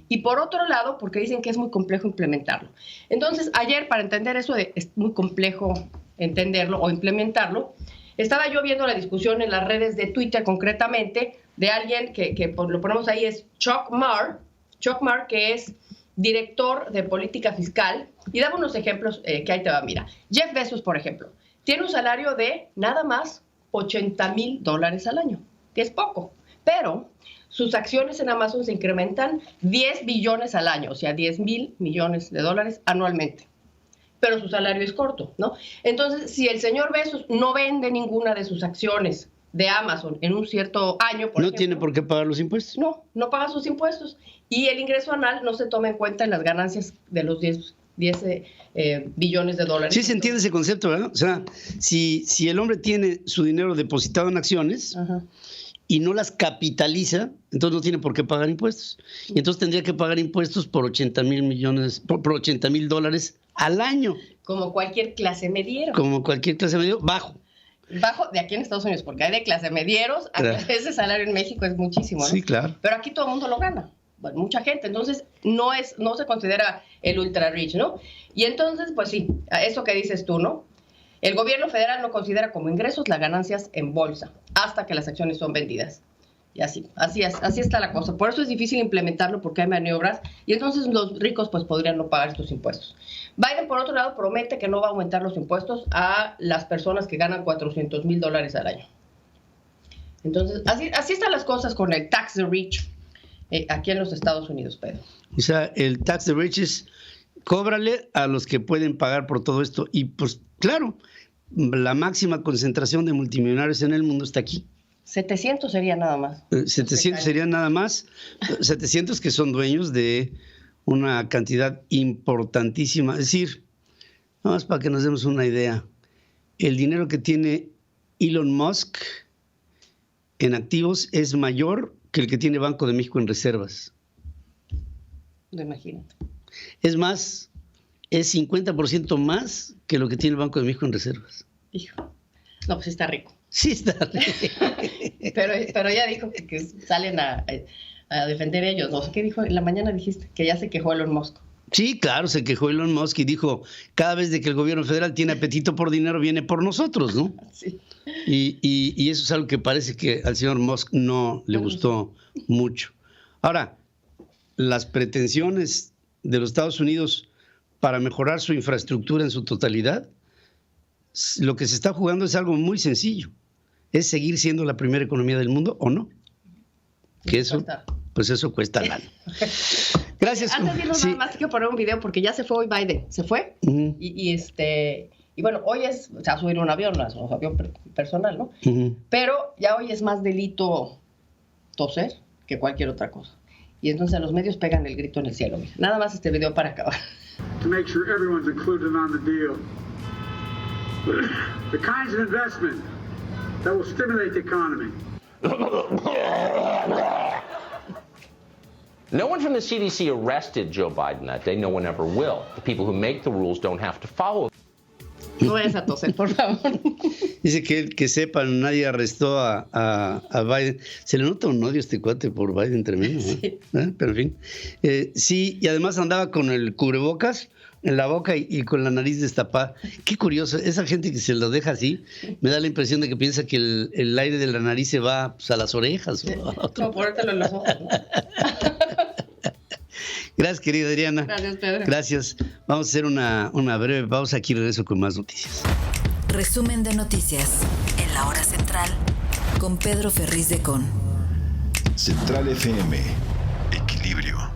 Y por otro lado, porque dicen que es muy complejo implementarlo. Entonces, ayer, para entender eso de es muy complejo entenderlo o implementarlo, estaba yo viendo la discusión en las redes de Twitter concretamente, de alguien que lo ponemos ahí, es Chuck Marr, que es director de política fiscal, y dame unos ejemplos que ahí te va. Mira, Jeff Bezos, por ejemplo, tiene un salario de nada más $80,000 al año, que es poco, pero sus acciones en Amazon se incrementan 10 billones al año, o sea, 10,000 millones de dólares anualmente. Pero su salario es corto, ¿no? Entonces, si el señor Bezos no vende ninguna de sus acciones de Amazon en un cierto año, por ejemplo, tiene por qué pagar los impuestos. No paga sus impuestos. Y el ingreso anual no se toma en cuenta en las ganancias de los 10 billones de dólares. Sí se entiende ese concepto, ¿verdad? O sea, si el hombre tiene su dinero depositado en acciones y no las capitaliza, entonces no tiene por qué pagar impuestos. Y entonces tendría que pagar impuestos por $80,000 al año. Como cualquier clase mediero. Bajo de aquí en Estados Unidos, porque hay de clase medieros, ese salario en México es muchísimo, ¿no? Sí, claro. Pero aquí todo el mundo lo gana, bueno, mucha gente, entonces no se considera el ultra rich, ¿no? Y entonces, pues sí, eso que dices tú, ¿no? El gobierno federal no considera como ingresos las ganancias en bolsa, hasta que las acciones son vendidas. Y así está la cosa. Por eso es difícil implementarlo, porque hay maniobras, y entonces los ricos pues podrían no pagar estos impuestos. Biden, por otro lado, promete que no va a aumentar los impuestos a las personas que ganan $400,000 al año. Entonces, así están las cosas con el tax the rich aquí en los Estados Unidos, Pedro. O sea, el tax the rich es cóbrale a los que pueden pagar por todo esto. Y pues, claro, la máxima concentración de multimillonarios en el mundo está aquí. 700 sería nada más. 700 serían nada más. 700 que son dueños de una cantidad importantísima. Es decir, nada más para que nos demos una idea, el dinero que tiene Elon Musk en activos es mayor que el que tiene Banco de México en reservas. Imagínate. Es más, es 50% más que lo que tiene el Banco de México en reservas. Hijo. No, pues está rico. Sí, está rico. pero ya dijo que salen a defender ellos. No sé qué dijo. En la mañana dijiste que ya se quejó Elon Musk. Sí, claro, se quejó Elon Musk y dijo, cada vez de que el gobierno federal tiene apetito por dinero, viene por nosotros, ¿no? Sí. Y eso es algo que parece que al señor Musk no le gustó mucho. Ahora, las pretensiones de los Estados Unidos para mejorar su infraestructura en su totalidad, lo que se está jugando es algo muy sencillo. Es seguir siendo la primera economía del mundo o no. Que eso, pues eso cuesta lana. Gracias. Antes de irnos nada más, quiero poner un video porque ya se fue hoy Biden. Se fue. Y bueno, hoy se va a subir un avión, un avión personal, ¿no? Pero ya hoy es más delito toser que cualquier otra cosa. Y entonces los medios pegan el grito en el cielo. Mira. Nada más este video para acabar. To make sure everyone's included on the deal. The kinds of investment that will stimulate the economy. No one from the CDC arrested Joe Biden that day. No one ever will. The people who make the rules don't have to follow. No vayas a toser, por favor. Dice que sepan, nadie arrestó a Biden. Se le nota un odio a este cuate por Biden tremendo, ¿no? Sí. Pero en fin. Sí, y además andaba con el cubrebocas en la boca y con la nariz destapada. Qué curioso, esa gente que se lo deja así, me da la impresión de que piensa que el aire de la nariz se va pues, a las orejas. No, ponértelo en los ojos, ¿no? Gracias, querida Adriana. Gracias, Pedro. Gracias. Vamos a hacer una breve pausa. Aquí regreso con más noticias. Resumen de noticias en la hora central con Pedro Ferriz de Con. Central FM. Equilibrio.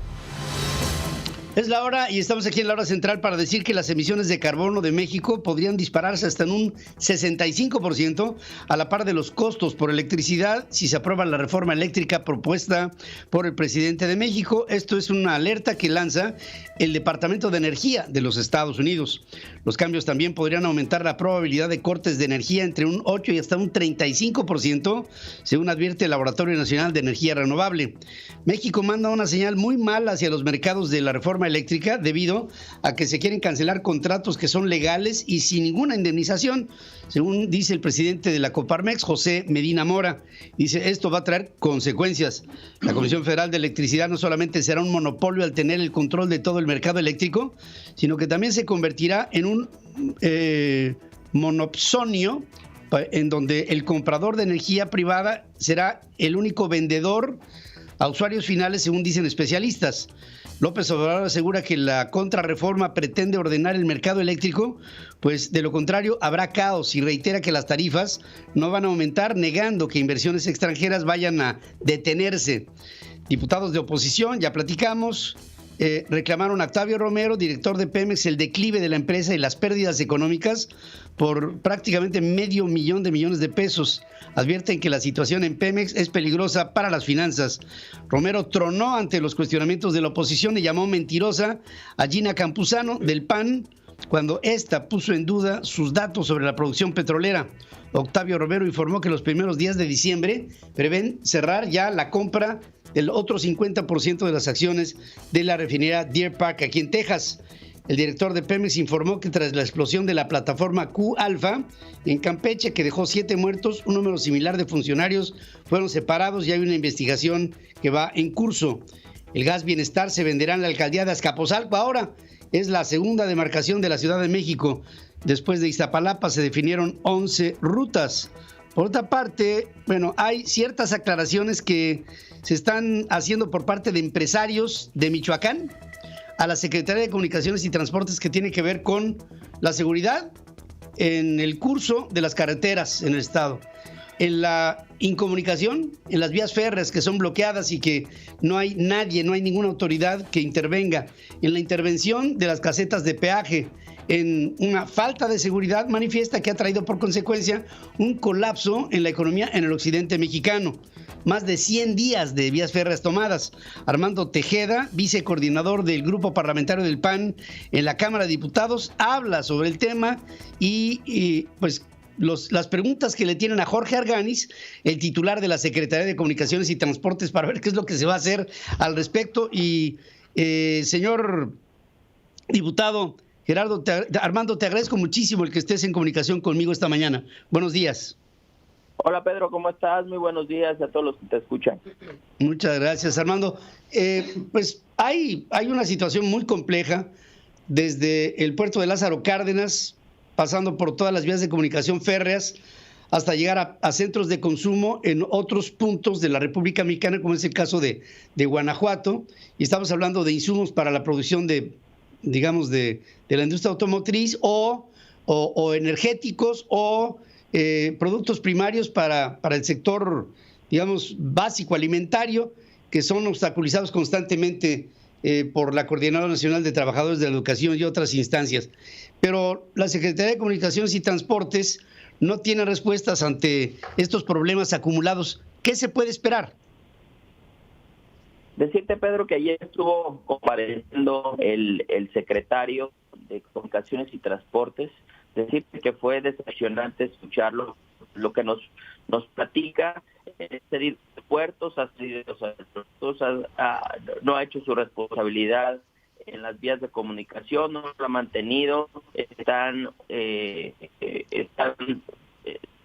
Es la hora y estamos aquí en la hora central para decir que las emisiones de carbono de México podrían dispararse hasta en un 65% a la par de los costos por electricidad si se aprueba la reforma eléctrica propuesta por el presidente de México. Esto es una alerta que lanza el Departamento de Energía de los Estados Unidos. Los cambios también podrían aumentar la probabilidad de cortes de energía entre un 8 y hasta un 35%, según advierte el Laboratorio Nacional de Energía Renovable. México manda una señal muy mala hacia los mercados de la reforma eléctrica debido a que se quieren cancelar contratos que son legales y sin ninguna indemnización, según dice el presidente de la Coparmex, José Medina Mora. Dice, esto va a traer consecuencias. La Comisión Federal de Electricidad no solamente será un monopolio al tener el control de todo el mercado eléctrico, sino que también se convertirá en un monopsonio en donde el comprador de energía privada será el único vendedor a usuarios finales, según dicen especialistas. López Obrador asegura que la contrarreforma pretende ordenar el mercado eléctrico, pues de lo contrario habrá caos, y reitera que las tarifas no van a aumentar, negando que inversiones extranjeras vayan a detenerse. Diputados de oposición, ya platicamos, reclamaron a Octavio Romero, director de Pemex, el declive de la empresa y las pérdidas económicas por prácticamente $500 millones de pesos. Advierten que la situación en Pemex es peligrosa para las finanzas. Romero tronó ante los cuestionamientos de la oposición y llamó mentirosa a Gina Campuzano del PAN cuando ésta puso en duda sus datos sobre la producción petrolera. Octavio Romero informó que los primeros días de diciembre prevén cerrar ya la compra del otro 50% de las acciones de la refinería Deer Park aquí en Texas. El director de Pemex informó que tras la explosión de la plataforma Q-Alfa en Campeche, que dejó 7 muertos, un número similar de funcionarios fueron separados y hay una investigación que va en curso. El gas Bienestar se venderá en la alcaldía de Azcapotzalco. Ahora es la segunda demarcación de la Ciudad de México. Después de Iztapalapa se definieron 11 rutas. Por otra parte, bueno, hay ciertas aclaraciones que se están haciendo por parte de empresarios de Michoacán a la Secretaría de Comunicaciones y Transportes, que tiene que ver con la seguridad en el curso de las carreteras en el estado, en la incomunicación, en las vías férreas que son bloqueadas y que no hay nadie, no hay ninguna autoridad que intervenga, en la intervención de las casetas de peaje, en una falta de seguridad manifiesta que ha traído por consecuencia un colapso en la economía en el occidente mexicano. Más de 100 días de vías férreas tomadas. Armando Tejeda, vicecoordinador del Grupo Parlamentario del PAN en la Cámara de Diputados, habla sobre el tema y pues las preguntas que le tienen a Jorge Arganis, el titular de la Secretaría de Comunicaciones y Transportes, para ver qué es lo que se va a hacer al respecto. Y señor diputado Gerardo, Armando, te agradezco muchísimo el que estés en comunicación conmigo esta mañana. Buenos días. Hola Pedro, ¿cómo estás? Muy buenos días a todos los que te escuchan. Muchas gracias, Armando. Pues hay una situación muy compleja desde el puerto de Lázaro Cárdenas, pasando por todas las vías de comunicación férreas, hasta llegar a centros de consumo en otros puntos de la República Mexicana, como es el caso de Guanajuato. Y estamos hablando de insumos para la producción de la industria automotriz o energéticos o productos primarios para el sector, digamos, básico alimentario, que son obstaculizados constantemente por la Coordinadora Nacional de Trabajadores de la Educación y otras instancias. Pero la Secretaría de Comunicaciones y Transportes no tiene respuestas ante estos problemas acumulados. ¿Qué se puede esperar? Decirte, Pedro, que ayer estuvo compareciendo el secretario de Comunicaciones y Transportes. Decirte que fue decepcionante escucharlo, lo que nos platica, es pedir puertos, no ha hecho su responsabilidad en las vías de comunicación, no lo ha mantenido, están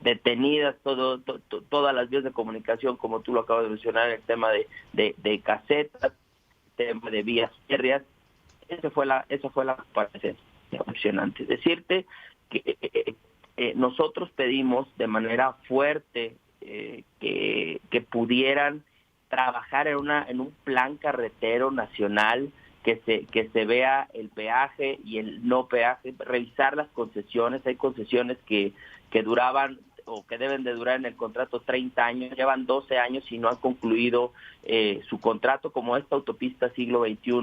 detenidas todas las vías de comunicación, como tú lo acabas de mencionar, el tema de casetas, el tema de vías férreas. Esa fue la comparación decepcionante. Decirte que nosotros pedimos de manera fuerte que pudieran trabajar en un plan carretero nacional, que se vea el peaje y el no peaje, revisar las concesiones. Hay concesiones que duraban o que deben de durar en el contrato 30 años, llevan 12 años y no han concluido su contrato, como esta autopista siglo XXI,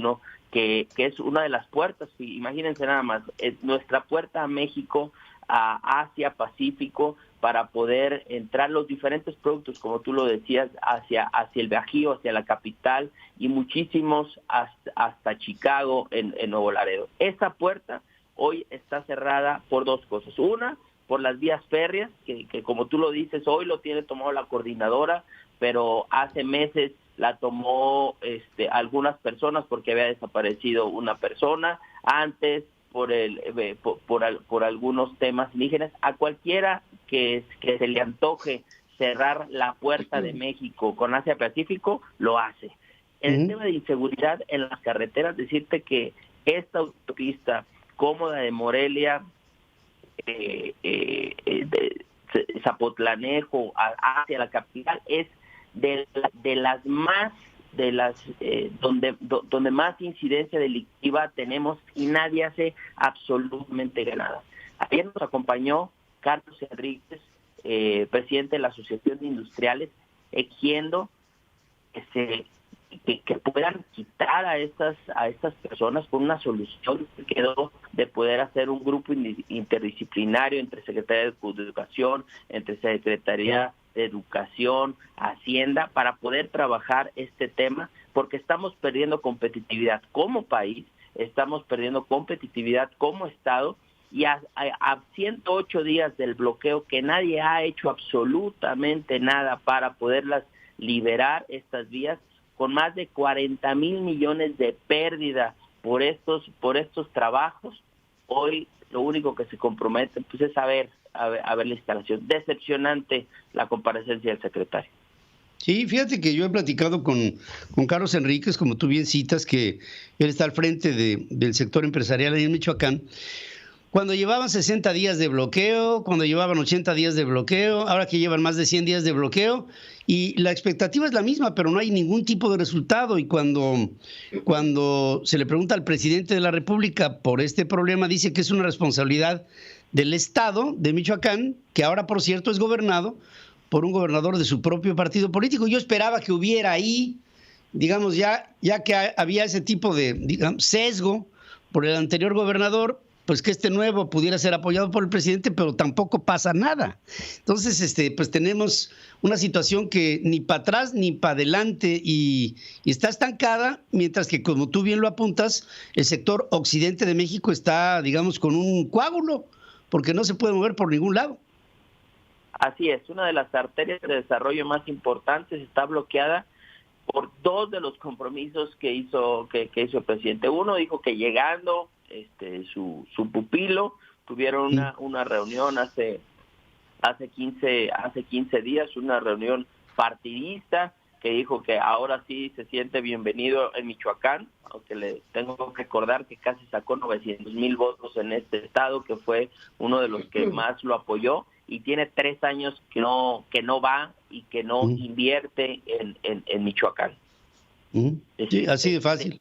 que es una de las puertas. Imagínense nada más, es nuestra puerta a México, a Asia, Pacífico, para poder entrar los diferentes productos, como tú lo decías, hacia el Bajío, hacia la capital, y muchísimos hasta Chicago, en Nuevo Laredo. Esa puerta hoy está cerrada por dos cosas. Una, por las vías férreas, que como tú lo dices, hoy lo tiene tomado la coordinadora, pero hace meses la tomó algunas personas porque había desaparecido una persona. Antes, por algunos temas indígenas. A cualquiera que se le antoje cerrar la puerta de México con Asia Pacífico, lo hace. En el tema de inseguridad en las carreteras, decirte que esta autopista cómoda de Morelia Zapotlanejo hacia la capital es de las más donde más incidencia delictiva tenemos y nadie hace absolutamente nada. Ayer nos acompañó Carlos Enríquez, presidente de la Asociación de Industriales, exigiendo que puedan quitar a estas personas con una solución que quedó de poder hacer un grupo interdisciplinario entre Secretaría de Educación, entre Secretaría de Educación, Hacienda, para poder trabajar este tema, porque estamos perdiendo competitividad como país, estamos perdiendo competitividad como Estado, y a 108 días del bloqueo, que nadie ha hecho absolutamente nada para poderlas liberar, estas vías, con más de 40,000 millones de pérdida por estos trabajos. Hoy lo único que se compromete pues es a ver la instalación. Decepcionante la comparecencia del secretario. Sí, fíjate que yo he platicado con Carlos Enríquez, como tú bien citas, que él está al frente del sector empresarial ahí en Michoacán. Cuando llevaban 60 días de bloqueo, cuando llevaban 80 días de bloqueo, ahora que llevan más de 100 días de bloqueo, y la expectativa es la misma, pero no hay ningún tipo de resultado. Y cuando se le pregunta al presidente de la República por este problema, dice que es una responsabilidad del Estado de Michoacán, que ahora, por cierto, es gobernado por un gobernador de su propio partido político. Yo esperaba que hubiera ahí, digamos, ya que había ese tipo de sesgo por el anterior gobernador, pues que este nuevo pudiera ser apoyado por el presidente, pero tampoco pasa nada. Entonces, pues tenemos una situación que ni para atrás ni para adelante y está estancada, mientras que, como tú bien lo apuntas, el sector occidente de México está, digamos, con un coágulo, porque no se puede mover por ningún lado. Así es, una de las arterias de desarrollo más importantes está bloqueada por dos de los compromisos que hizo el presidente. Uno dijo que llegando su pupilo, tuvieron una reunión hace 15 días, una reunión partidista, que dijo que ahora sí se siente bienvenido en Michoacán, aunque le tengo que recordar que casi sacó 900,000 votos en este estado, que fue uno de los que más lo apoyó, y tiene 3 años que no va y que no invierte en Michoacán. Sí, así de fácil.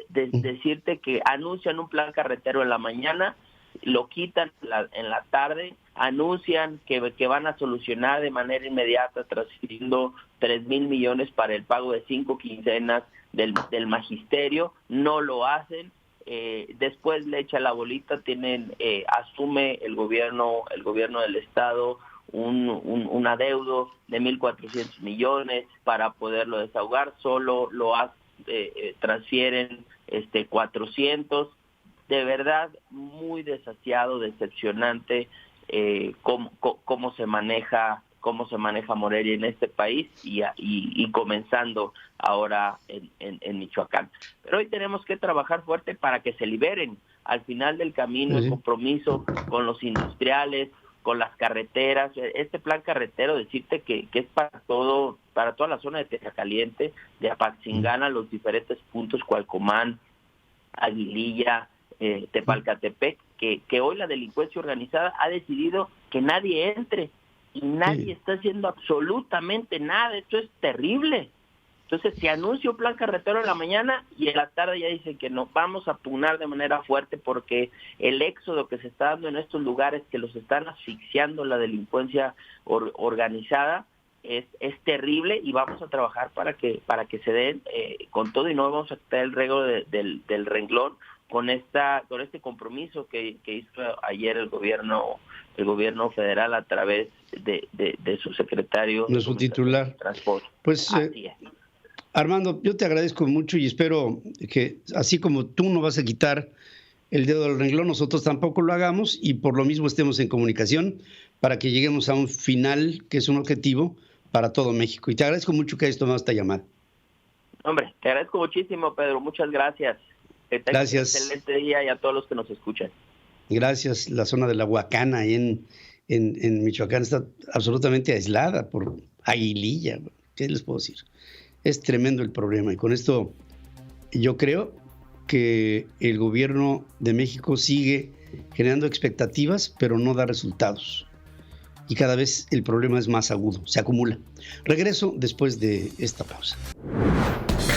Decirte que anuncian un plan carretero en la mañana, lo quitan en la tarde, anuncian que van a solucionar de manera inmediata transfiriendo 3,000 millones para el pago de 5 quincenas del magisterio, no lo hacen. Después le echa la bolita, asume el gobierno del estado un adeudo de 1,400 millones para poderlo desahogar, solo transfieren 400. De verdad, muy desasiado, decepcionante cómo se maneja Morelia en este país y comenzando ahora en Michoacán. Pero hoy tenemos que trabajar fuerte para que se liberen al final del camino el compromiso con los industriales, con las carreteras. Este plan carretero, decirte que es para toda la zona de Tecacaliente, de Apaxingán a los diferentes puntos, Cualcomán, Aguililla, Tepalcatepec, que hoy la delincuencia organizada ha decidido que nadie entre y nadie está haciendo absolutamente nada. Esto es terrible. Entonces se anuncia un plan carretero en la mañana y en la tarde ya dicen que no. Vamos a pugnar de manera fuerte porque el éxodo que se está dando en estos lugares, que los están asfixiando la delincuencia organizada, es terrible, y vamos a trabajar para que se den con todo, y no vamos a quitar el rego del renglón con este compromiso que hizo ayer el gobierno federal a través de su secretario de su titular de transporte. Pues Armando, yo te agradezco mucho y espero que, así como tú no vas a quitar el dedo del renglón, nosotros tampoco lo hagamos, y por lo mismo estemos en comunicación para que lleguemos a un final que es un objetivo para todo México. Y te agradezco mucho que hayas tomado esta llamada. Hombre, te agradezco muchísimo, Pedro. Muchas gracias. Que tengas Gracias. un excelente día, y a todos los que nos escuchan. Gracias. La zona de la Huacana ahí en Michoacán está absolutamente aislada por Aguililla. ¿Qué les puedo decir? Es tremendo el problema, y con esto yo creo que el gobierno de México sigue generando expectativas, pero no da resultados. y cada vez el problema es más agudo, se acumula. Regreso después de esta pausa.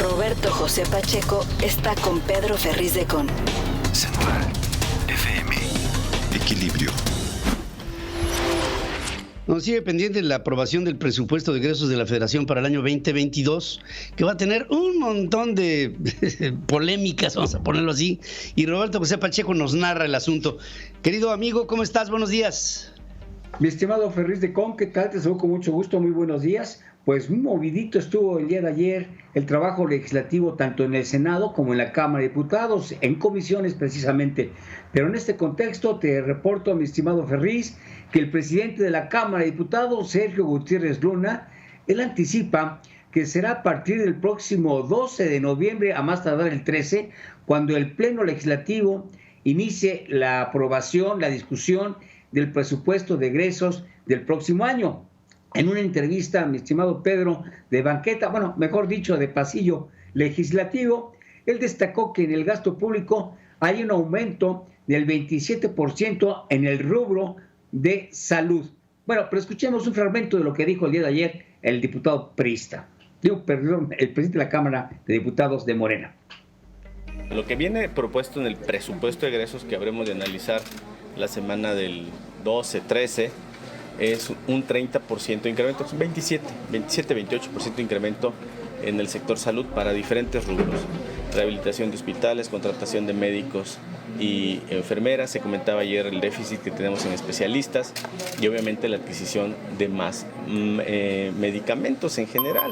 Roberto José Pacheco está con Pedro Ferriz de Con. Central FM. Equilibrio. Nos sigue pendiente la aprobación del presupuesto de egresos de la Federación para el año 2022, que va a tener un montón de polémicas, vamos a ponerlo así, y Roberto José Pacheco nos narra el asunto. Querido amigo, ¿cómo estás? Buenos días. Mi estimado Ferriz de Con, ¿qué tal? Te saludo con mucho gusto, muy buenos días. Pues muy movidito estuvo el día de ayer el trabajo legislativo tanto en el Senado como en la Cámara de Diputados, en comisiones precisamente. Pero en este contexto te reporto, mi estimado Ferriz, que el presidente de la Cámara de Diputados, Sergio Gutiérrez Luna, él anticipa que será a partir del próximo 12 de noviembre, a más tardar el 13, cuando el Pleno Legislativo inicie la aprobación, la discusión del presupuesto de egresos del próximo año. En una entrevista, mi estimado Pedro, de banqueta, bueno, mejor dicho, de pasillo legislativo, él destacó que en el gasto público hay un aumento del 27% en el rubro de salud. Bueno, pero escuchemos un fragmento de lo que dijo el día de ayer el diputado priista. El presidente de la Cámara de Diputados de Morena. Lo que viene propuesto en el presupuesto de egresos que habremos de analizar la semana del 12-13 es un 30% de incremento, 27-28% de incremento en el sector salud para diferentes rubros. Rehabilitación de hospitales, contratación de médicos y enfermeras. Se comentaba ayer el déficit que tenemos en especialistas y obviamente la adquisición de más medicamentos en general.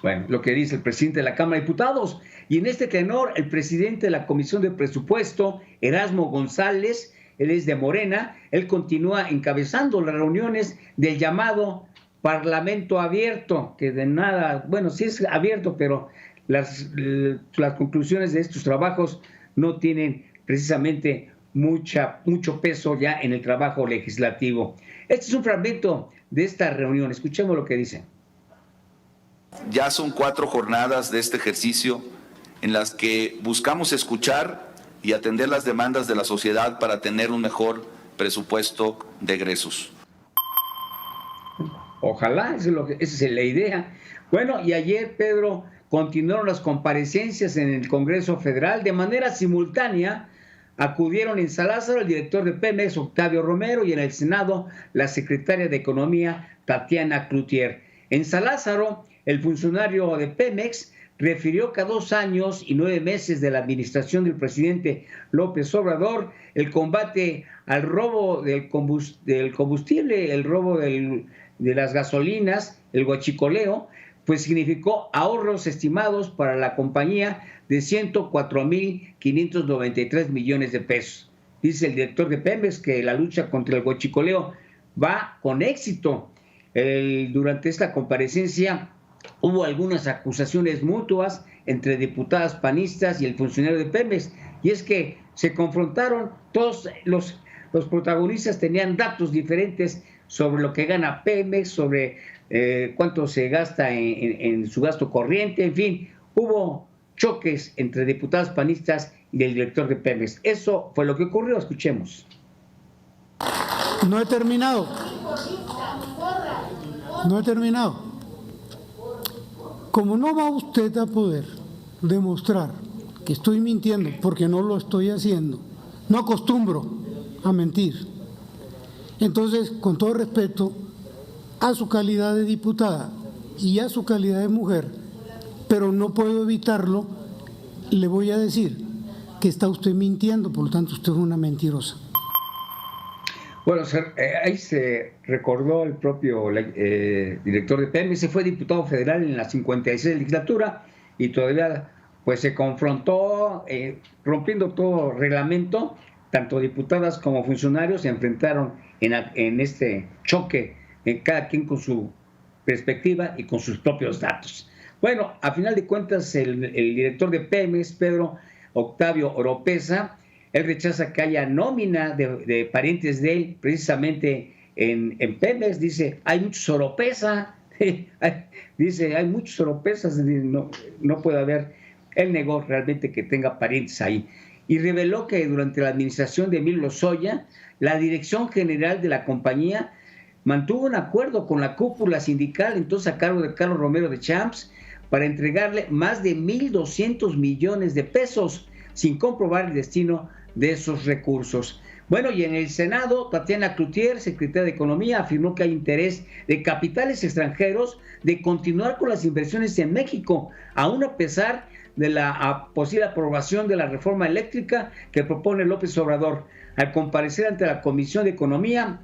Bueno, lo que dice el presidente de la Cámara de Diputados. Y en este tenor, el presidente de la Comisión de Presupuesto, Erasmo González, él es de Morena, él continúa encabezando las reuniones del llamado Parlamento Abierto, que de nada, bueno, sí es abierto, pero las conclusiones de estos trabajos no tienen precisamente mucho peso ya en el trabajo legislativo. Este es un fragmento de esta reunión. Escuchemos lo que dice. Ya son 4 jornadas de este ejercicio en las que buscamos escuchar y atender las demandas de la sociedad para tener un mejor presupuesto de egresos. Ojalá, esa es la idea. Bueno, y ayer, Pedro, continuaron las comparecencias en el Congreso Federal. De manera simultánea, acudieron en San Lázaro el director de Pemex, Octavio Romero, y en el Senado, la secretaria de Economía, Tatiana Cloutier. En San Lázaro, el funcionario de Pemex refirió que a 2 años y 9 meses de la administración del presidente López Obrador, el combate al robo del combustible, el robo de las gasolinas, el huachicoleo, pues significó ahorros estimados para la compañía de 104,593 millones de pesos. Dice el director de Pemex que la lucha contra el huachicoleo va con éxito. Durante esta comparecencia hubo algunas acusaciones mutuas entre diputadas panistas y el funcionario de Pemex, y es que se confrontaron, todos los protagonistas tenían datos diferentes sobre lo que gana Pemex, sobre cuánto se gasta en su gasto corriente, en fin, hubo choques entre diputadas panistas y el director de Pemex. Eso fue lo que ocurrió, escuchemos. No he terminado. Como no va usted a poder demostrar que estoy mintiendo, porque no lo estoy haciendo, no acostumbro a mentir. Entonces, con todo respeto a su calidad de diputada y a su calidad de mujer, pero no puedo evitarlo, le voy a decir que está usted mintiendo, por lo tanto usted es una mentirosa. Bueno, ahí se recordó el propio director de Pemex, se fue diputado federal en la 56 legislatura y todavía pues se confrontó, rompiendo todo reglamento, tanto diputadas como funcionarios se enfrentaron en este choque, cada quien con su perspectiva y con sus propios datos. Bueno, a final de cuentas el director de Pemex, Pedro Octavio Oropesa, él rechaza que haya nómina de parientes de él precisamente en Pemex. Dice, hay muchos Oropesa, dice, hay muchos Oropesas, no puede haber. Él negó realmente que tenga parientes ahí. y reveló que durante la administración de Emilio Lozoya, la dirección general de la compañía mantuvo un acuerdo con la cúpula sindical, entonces a cargo de Carlos Romero de Champs, para entregarle más de 1.200 millones de pesos, sin comprobar el destino de esos recursos. Bueno, y en el Senado, Tatiana Cloutier, secretaria de Economía, afirmó que hay interés de capitales extranjeros de continuar con las inversiones en México, aún a pesar de la posible aprobación de la reforma eléctrica que propone López Obrador. Al comparecer ante la Comisión de Economía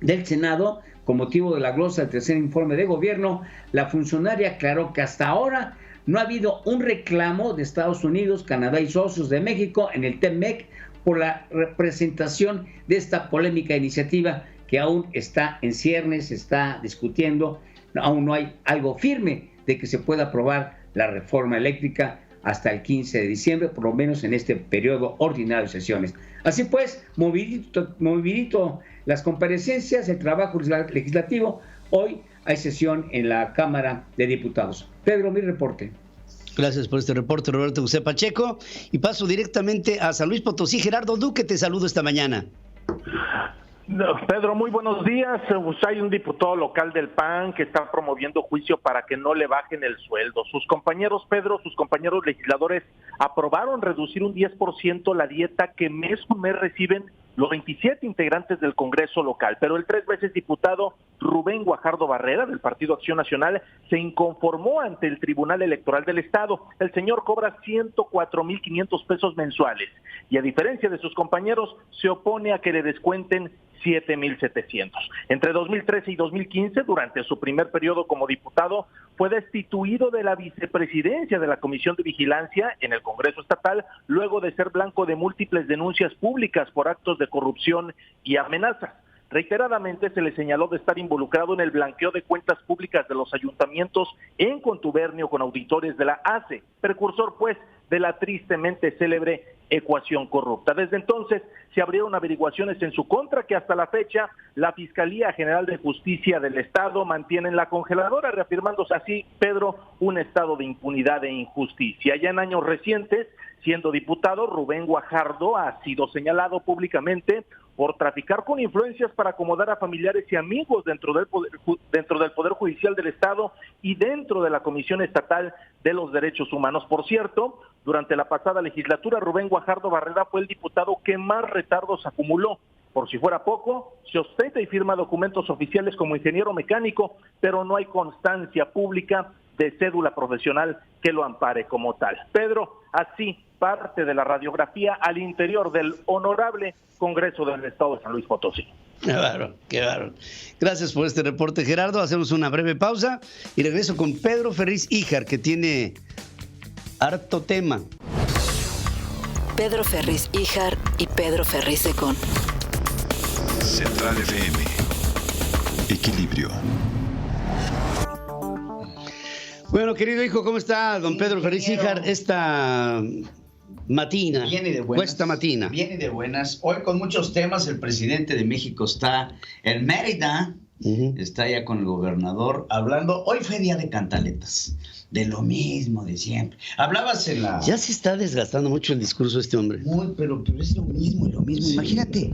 del Senado, con motivo de la glosa del tercer informe de gobierno, la funcionaria aclaró que hasta ahora no ha habido un reclamo de Estados Unidos, Canadá y socios de México en el TEMEC por la representación de esta polémica iniciativa que aún está en ciernes, se está discutiendo, aún no hay algo firme de que se pueda aprobar la reforma eléctrica hasta el 15 de diciembre, por lo menos en este periodo ordinario de sesiones. Así pues, movidito las comparecencias, el trabajo legislativo. Hoy hay sesión en la Cámara de Diputados. Pedro, mi reporte. Gracias por este reporte, Roberto José Pacheco. Y paso directamente a San Luis Potosí. Gerardo Duque, te saludo esta mañana. Pedro, muy buenos días. Hay un diputado local del PAN que está promoviendo juicio para que no le bajen el sueldo. Sus compañeros, Pedro, sus compañeros legisladores aprobaron reducir un 10% la dieta que mes con mes reciben los 27 integrantes del Congreso local, pero el 3 veces diputado Rubén Guajardo Barrera, del Partido Acción Nacional, se inconformó ante el Tribunal Electoral del Estado. El señor cobra 104,500 pesos mensuales y, a diferencia de sus compañeros, se opone a que le descuenten 7,700. Entre 2013 y 2015, durante su primer periodo como diputado, fue destituido de la vicepresidencia de la Comisión de Vigilancia en el Congreso Estatal, luego de ser blanco de múltiples denuncias públicas por actos de corrupción y amenazas. Reiteradamente se le señaló de estar involucrado en el blanqueo de cuentas públicas de los ayuntamientos en contubernio con auditores de la ACE, precursor pues de la tristemente célebre ecuación corrupta. Desde entonces se abrieron averiguaciones en su contra que hasta la fecha la Fiscalía General de Justicia del Estado mantiene en la congeladora, reafirmándose así, Pedro, un estado de impunidad e injusticia. Ya en años recientes, siendo diputado, Rubén Guajardo ha sido señalado públicamente por traficar con influencias para acomodar a familiares y amigos dentro del Poder Judicial del Estado y dentro de la Comisión Estatal de los Derechos Humanos. Por cierto, durante la pasada legislatura, Rubén Guajardo Barrera fue el diputado que más retardos acumuló. Por si fuera poco, se ostenta y firma documentos oficiales como ingeniero mecánico, pero no hay constancia pública de cédula profesional que lo ampare como tal. Pedro, así parte de la radiografía al interior del honorable Congreso del Estado de San Luis Potosí. Qué bárbaro, qué bárbaro. Gracias por este reporte, Gerardo. Hacemos una breve pausa y regreso con Pedro Ferriz Híjar, que tiene harto tema. Pedro Ferriz Híjar y Pedro Ferriz Secón. Central FM. Equilibrio. Bueno, querido hijo, ¿cómo está don Pedro Ferriz Híjar esta matina? Viene de buenas. Cuesta matina. Viene de buenas. Hoy con muchos temas. El presidente de México está en Mérida. Está ya con el gobernador hablando. Hoy fue día de cantaletas. De lo mismo de siempre. Hablabas en la... Ya se está desgastando mucho el discurso de este hombre. Pero es lo mismo y lo mismo. Sí. Imagínate,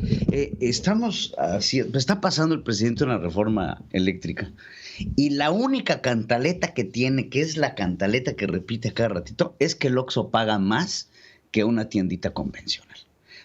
está pasando el presidente una reforma eléctrica y la única cantaleta que tiene, que es la cantaleta que repite a cada ratito, es que el Oxxo paga más que una tiendita convencional.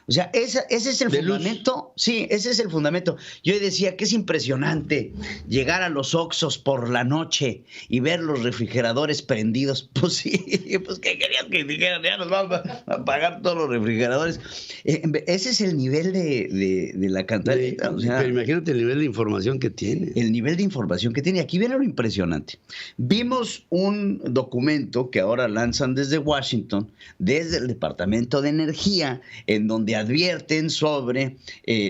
O sea, ese es el fundamento. Sí, ese es el fundamento. Yo decía que es impresionante llegar a los Oxxos por la noche y ver los refrigeradores prendidos. Pues sí, pues ¿qué querían que dijeran? Ya nos vamos a apagar todos los refrigeradores. Ese es el nivel de la cantaleta. O sea, pero imagínate el nivel de información que tiene. El nivel de información que tiene. Aquí viene lo impresionante. Vimos un documento que ahora lanzan desde Washington, desde el Departamento de Energía, en donde advierten sobre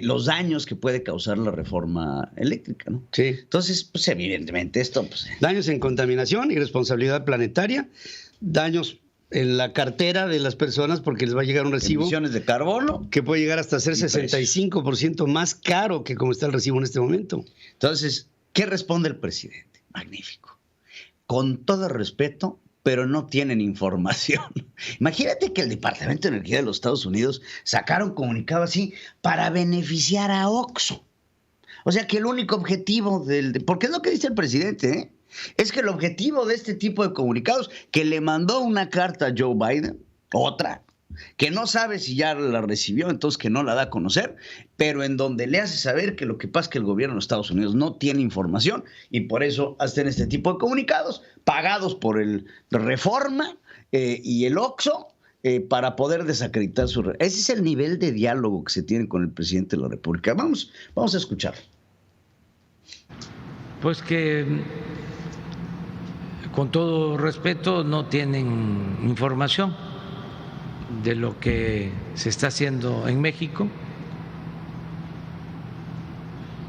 los daños que puede causar la reforma eléctrica, ¿no? Sí. Entonces, pues evidentemente esto... Pues, daños en contaminación y responsabilidad planetaria, daños en la cartera de las personas porque les va a llegar un recibo... Emisiones de carbono. Que puede llegar hasta ser 65% más caro que como está el recibo en este momento. Entonces, ¿qué responde el presidente? Magnífico. Con todo respeto, pero no tienen información. Imagínate que el Departamento de Energía de los Estados Unidos sacara un comunicado así para beneficiar a Oxxo. O sea que el único objetivo porque es lo que dice el presidente, ¿eh? Es que el objetivo de este tipo de comunicados, que le mandó una carta a Joe Biden, otra, que no sabe si ya la recibió, entonces que no la da a conocer, pero en donde le hace saber que lo que pasa es que el gobierno de Estados Unidos no tiene información y por eso hacen este tipo de comunicados pagados por el Reforma y el Oxxo para poder desacreditar su... Ese es el nivel de diálogo que se tiene con el presidente de la República. Vamos a escuchar. Pues que, con todo respeto, no tienen información de lo que se está haciendo en México.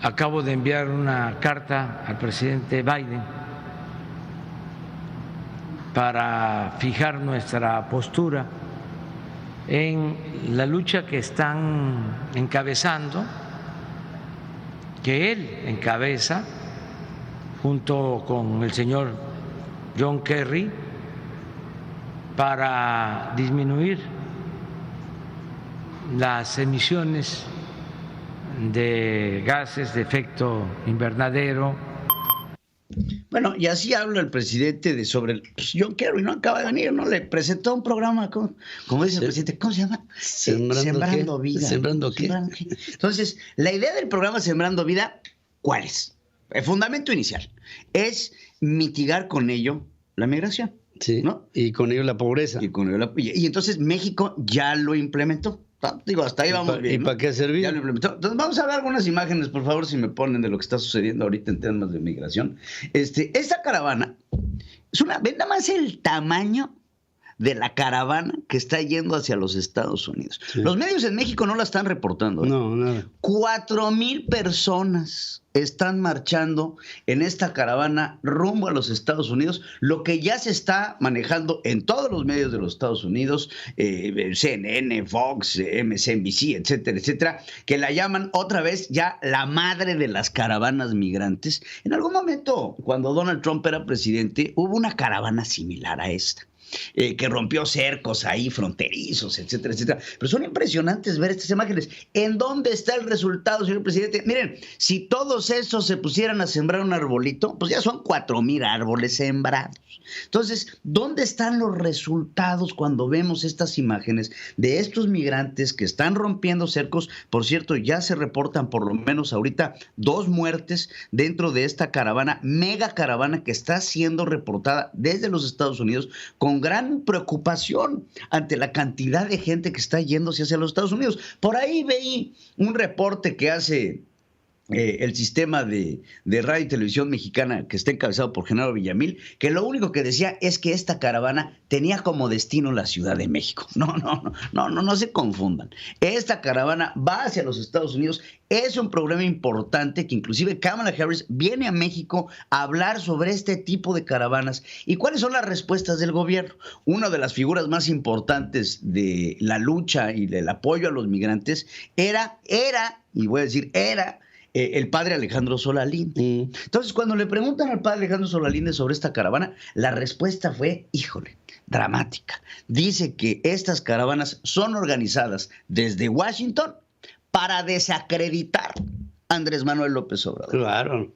Acabo de enviar una carta al presidente Biden para fijar nuestra postura en la lucha que están encabezando, que él encabeza junto con el señor John Kerry, para disminuir las emisiones de gases de efecto invernadero. Bueno, y así habla el presidente sobre John Kerry, ¿no? Acaba de venir, ¿no? Le presentó un programa, como dice el presidente, ¿cómo se llama? Sembrando Vida. ¿Sembrando qué? Entonces, la idea del programa Sembrando Vida, ¿cuál es? El fundamento inicial es mitigar con ello la migración. Sí, ¿no? Y con ello la pobreza. Y entonces México ya lo implementó. Digo, hasta ahí vamos bien. ¿Y para qué servir? Ya lo implementó. Entonces vamos a ver algunas imágenes, por favor, si me ponen, de lo que está sucediendo ahorita en temas de migración. Esta caravana ven nada más el tamaño de la caravana que está yendo hacia los Estados Unidos. Sí. Los medios en México no la están reportando. No, nada. 4,000 personas están marchando en esta caravana rumbo a los Estados Unidos, lo que ya se está manejando en todos los medios de los Estados Unidos, CNN, Fox, MSNBC, etcétera, etcétera, que la llaman otra vez ya la madre de las caravanas migrantes. En algún momento, cuando Donald Trump era presidente, hubo una caravana similar a esta. Que rompió cercos ahí fronterizos, etcétera, etcétera. Pero son impresionantes ver estas imágenes. ¿En dónde está el resultado, señor presidente? Miren, si todos estos se pusieran a sembrar un arbolito, pues ya son 4,000 árboles sembrados. Entonces, ¿dónde están los resultados cuando vemos estas imágenes de estos migrantes que están rompiendo cercos? Por cierto, ya se reportan por lo menos ahorita 2 muertes dentro de esta caravana, mega caravana que está siendo reportada desde los Estados Unidos con gran preocupación ante la cantidad de gente que está yéndose hacia los Estados Unidos. Por ahí veí un reporte que hace el sistema de radio y televisión mexicana, que está encabezado por Genaro Villamil, que lo único que decía es que esta caravana tenía como destino la Ciudad de México. No se confundan. Esta caravana va hacia los Estados Unidos. Es un programa importante que inclusive Kamala Harris viene a México a hablar sobre este tipo de caravanas. ¿Y cuáles son las respuestas del gobierno? Una de las figuras más importantes de la lucha y del apoyo a los migrantes era el padre Alejandro Solalinde. Entonces, cuando le preguntan al padre Alejandro Solalinde sobre esta caravana, la respuesta fue, dramática. Dice que estas caravanas son organizadas desde Washington para desacreditar a Andrés Manuel López Obrador. Claro.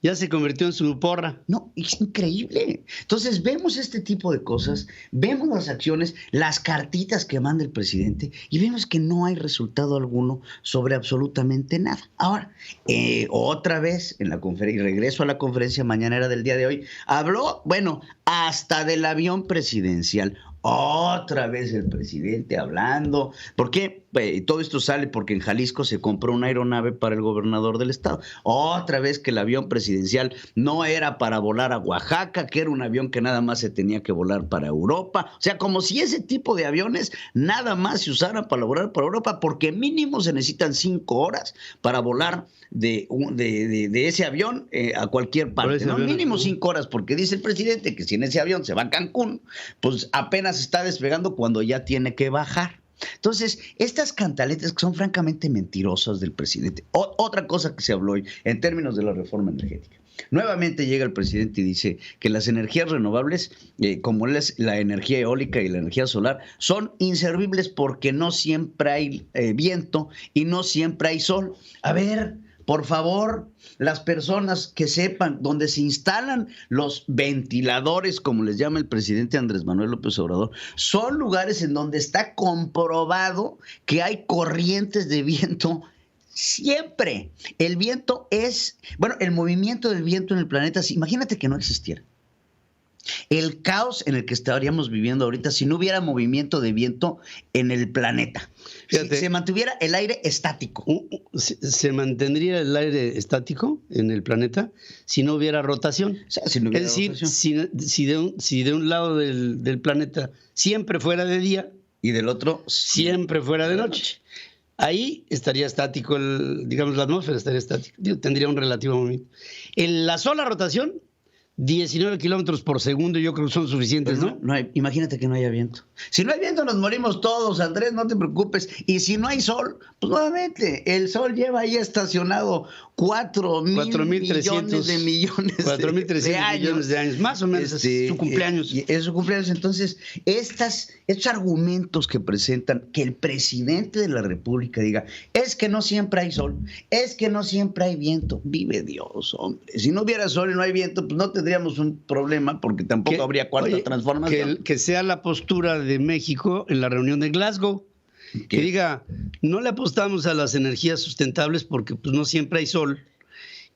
Ya se convirtió en su porra. No, es increíble. Entonces vemos este tipo de cosas, vemos las acciones, las cartitas que manda el presidente y vemos que no hay resultado alguno sobre absolutamente nada. Ahora, otra vez en la conferencia, y regreso a la conferencia mañanera del día de hoy, habló, hasta del avión presidencial. Otra vez el presidente hablando. ¿Por qué? Todo esto sale porque en Jalisco se compró una aeronave para el gobernador del estado. Otra vez que el avión presidencial no era para volar a Oaxaca, que era un avión que nada más se tenía que volar para Europa. O sea, como si ese tipo de aviones nada más se usaran para volar para Europa, porque mínimo se necesitan 5 horas para volar de ese avión a cualquier parte. ¿No? Mínimo 5 horas, porque dice el presidente que si en ese avión se va a Cancún, pues apenas está despegando cuando ya tiene que bajar. Entonces, estas cantaletas que son francamente mentirosas del presidente. Otra cosa que se habló hoy en términos de la reforma energética. Nuevamente llega el presidente y dice que las energías renovables, como es la energía eólica y la energía solar, son inservibles porque no siempre hay viento y no siempre hay sol. A ver, por favor, las personas que sepan dónde se instalan los ventiladores, como les llama el presidente Andrés Manuel López Obrador, son lugares en donde está comprobado que hay corrientes de viento. Siempre. El viento es, el movimiento del viento en el planeta, imagínate que no existiera. El caos en el que estaríamos viviendo ahorita si no hubiera movimiento de viento en el planeta. Fíjate, si se mantuviera el aire estático. ¿Se mantendría el aire estático en el planeta si no hubiera rotación? O sea, si no hubiera rotación. Si de un lado del planeta siempre fuera de día y del otro siempre fuera de noche. Ahí estaría estático, la atmósfera estaría estática, tendría un relativo movimiento. En la sola rotación, 19 kilómetros por segundo, yo creo que son suficientes, ¿no? Imagínate que no haya viento. Si no hay viento, nos morimos todos, Andrés, no te preocupes. Y si no hay sol, pues nuevamente, el sol lleva ahí estacionado 4.300 millones de años, más o menos, es su cumpleaños. Es su cumpleaños. Entonces, estos argumentos que presentan, que el presidente de la República diga, es que no siempre hay sol, es que no siempre hay viento. Vive Dios, hombre. Si no hubiera sol y no hay viento, pues no tendríamos un problema, porque tampoco habría cuarta transformación. Que sea la postura de México en la reunión de Glasgow. Que diga, no le apostamos a las energías sustentables porque pues no siempre hay sol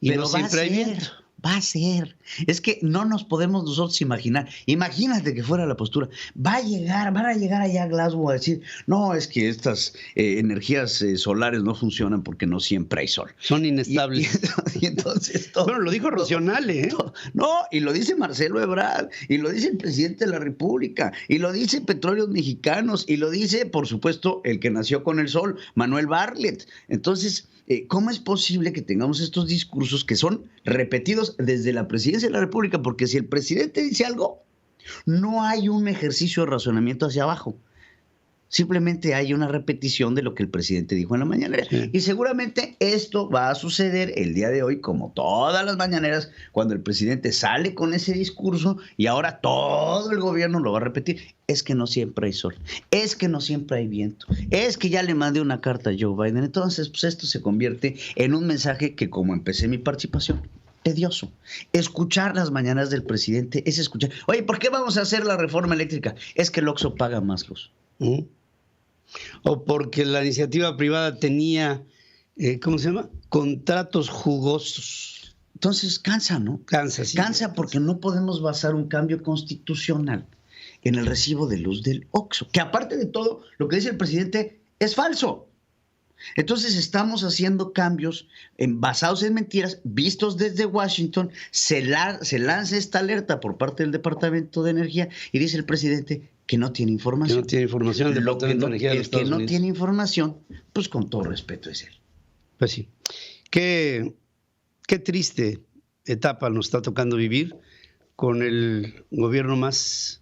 y no siempre hay viento. Va a ser. Es que no nos podemos nosotros imaginar. Imagínate que fuera la postura. Van a llegar allá a Glasgow a decir, no, es que estas energías solares no funcionan porque no siempre hay sol. Son inestables. Y entonces todo. Bueno, lo dijo Rocionale, ¿eh? No, y lo dice Marcelo Ebrard, y lo dice el presidente de la República, y lo dice Petróleos Mexicanos, y lo dice, por supuesto, el que nació con el sol, Manuel Bartlett. Entonces, ¿cómo es posible que tengamos estos discursos que son repetidos desde la presidencia de la República? Porque si el presidente dice algo, no hay un ejercicio de razonamiento hacia abajo. Simplemente hay una repetición de lo que el presidente dijo en la mañanera. Sí. Y seguramente esto va a suceder el día de hoy, como todas las mañaneras, cuando el presidente sale con ese discurso y ahora todo el gobierno lo va a repetir. Es que no siempre hay sol, es que no siempre hay viento, es que ya le mandé una carta a Joe Biden. Entonces, pues esto se convierte en un mensaje que, como empecé mi participación, tedioso. Escuchar las mañanas del presidente es escuchar. Oye, ¿por qué vamos a hacer la reforma eléctrica? Es que el Oxxo paga más luz. O porque la iniciativa privada tenía, ¿cómo se llama? Contratos jugosos. Entonces cansa, ¿no? Cansa, sí. Cansa porque no podemos basar un cambio constitucional en el recibo de luz del Oxxo, que aparte de todo, lo que dice el presidente es falso. Entonces estamos haciendo cambios basados en mentiras, vistos desde Washington. Se lanza esta alerta por parte del Departamento de Energía y dice el presidente que no tiene información. Que no tiene información el Departamento de Energía de los Estados Unidos. El que no tiene información, pues con todo respeto es él. Pues sí. Qué triste etapa nos está tocando vivir con el gobierno más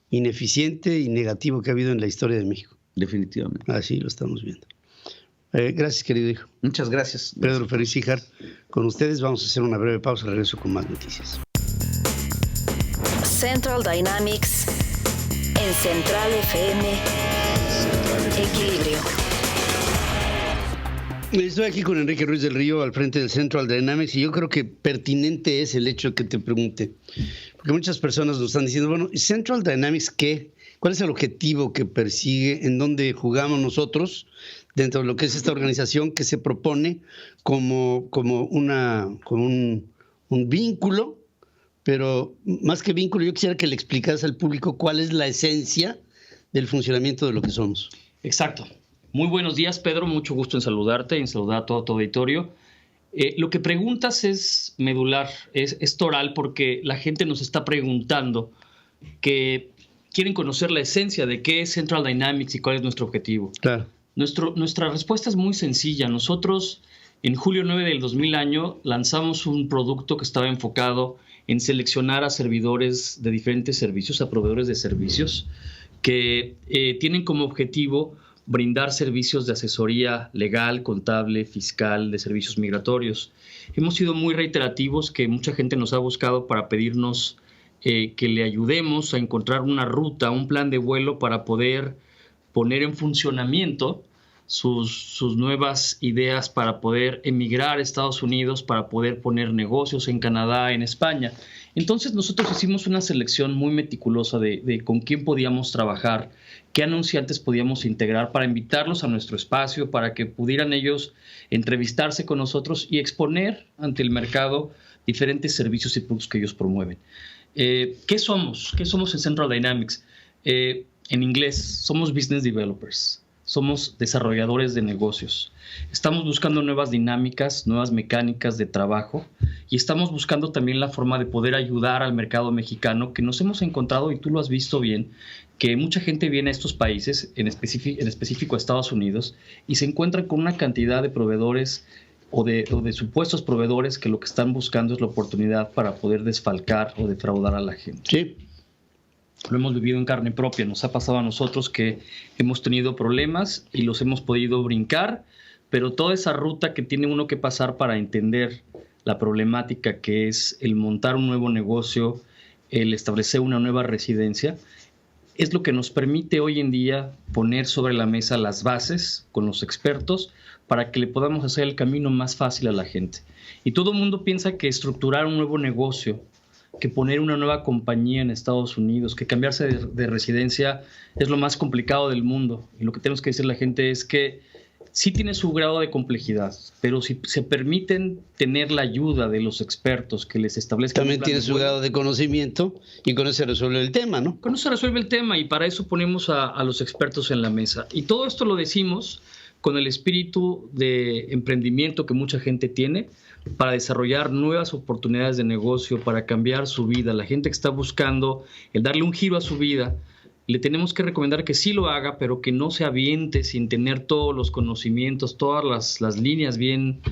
ineficiente y negativo que ha habido en la historia de México. Definitivamente. Así lo estamos viendo. Gracias, querido hijo. Muchas gracias. Pedro Ferriz Híjar, con ustedes. Vamos a hacer una breve pausa. Regreso con más noticias. Central Dynamics en Central FM. Equilibrio. Estoy aquí con Enrique Ruiz del Río al frente del Central Dynamics y yo creo que pertinente es el hecho que te pregunte. Porque muchas personas nos están diciendo, bueno, ¿Central Dynamics qué? ¿Cuál es el objetivo que persigue? ¿En dónde jugamos nosotros? Dentro de lo que es esta organización que se propone como un vínculo, pero más que vínculo, yo quisiera que le explicaras al público cuál es la esencia del funcionamiento de lo que somos. Exacto. Muy buenos días, Pedro. Mucho gusto en saludarte, en saludar a todo tu auditorio. Lo que preguntas es medular, es toral, porque la gente nos está preguntando que quieren conocer la esencia de qué es Central Dynamics y cuál es nuestro objetivo. Claro. Nuestra respuesta es muy sencilla. Nosotros, en julio 9 del 2000 lanzamos un producto que estaba enfocado en seleccionar a servidores de diferentes servicios, a proveedores de servicios, que tienen como objetivo brindar servicios de asesoría legal, contable, fiscal, de servicios migratorios. Hemos sido muy reiterativos, que mucha gente nos ha buscado para pedirnos que le ayudemos a encontrar una ruta, un plan de vuelo para poder poner en funcionamiento sus nuevas ideas para poder emigrar a Estados Unidos, para poder poner negocios en Canadá, en España. Entonces nosotros hicimos una selección muy meticulosa de con quién podíamos trabajar, qué anunciantes podíamos integrar para invitarlos a nuestro espacio, para que pudieran ellos entrevistarse con nosotros y exponer ante el mercado diferentes servicios y productos que ellos promueven. ¿Qué somos? ¿Qué somos en Central Dynamics? En inglés, somos business developers. Somos desarrolladores de negocios. Estamos buscando nuevas dinámicas, nuevas mecánicas de trabajo y estamos buscando también la forma de poder ayudar al mercado mexicano, que nos hemos encontrado, y tú lo has visto bien, que mucha gente viene a estos países, en específico a Estados Unidos, y se encuentran con una cantidad de proveedores o de supuestos proveedores que lo que están buscando es la oportunidad para poder desfalcar o defraudar a la gente. Sí. Lo hemos vivido en carne propia, nos ha pasado a nosotros que hemos tenido problemas y los hemos podido brincar, pero toda esa ruta que tiene uno que pasar para entender la problemática que es el montar un nuevo negocio, el establecer una nueva residencia, es lo que nos permite hoy en día poner sobre la mesa las bases con los expertos para que le podamos hacer el camino más fácil a la gente. Y todo el mundo piensa que estructurar un nuevo negocio, que poner una nueva compañía en Estados Unidos, que cambiarse de residencia es lo más complicado del mundo. Y lo que tenemos que decir a la gente es que sí tiene su grado de complejidad, pero si se permiten tener la ayuda de los expertos que les establezcan... También tiene su grado de conocimiento y con eso se resuelve el tema, ¿no? Con eso se resuelve el tema y para eso ponemos a los expertos en la mesa. Y todo esto lo decimos con el espíritu de emprendimiento que mucha gente tiene, para desarrollar nuevas oportunidades de negocio, para cambiar su vida. La gente que está buscando el darle un giro a su vida, le tenemos que recomendar que sí lo haga, pero que no se aviente sin tener todos los conocimientos, todas las líneas bien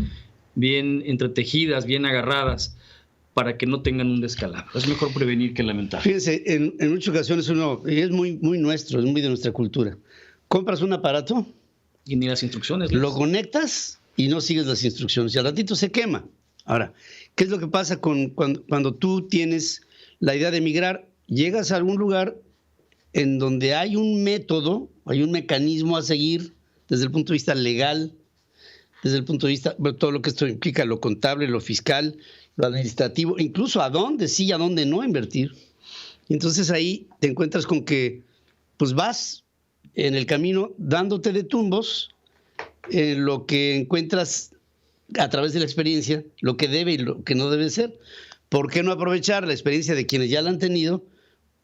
entretejidas, bien agarradas, para que no tengan un descalabro. Es mejor prevenir que lamentar. Fíjense, en muchas ocasiones uno, y es muy nuestro, es muy de nuestra cultura, compras un aparato y ni las instrucciones. Lo conectas y no sigues las instrucciones y al ratito se quema. Ahora, ¿qué es lo que pasa cuando tú tienes la idea de emigrar? Llegas a algún lugar en donde hay un método, hay un mecanismo a seguir desde el punto de vista legal, desde el punto de vista, bueno, todo lo que esto implica, lo contable, lo fiscal, lo administrativo, incluso a dónde sí y a dónde no invertir. Entonces ahí te encuentras con que pues vas en el camino dándote de tumbos, lo que encuentras a través de la experiencia, lo que debe y lo que no debe ser. ¿Por qué no aprovechar la experiencia de quienes ya la han tenido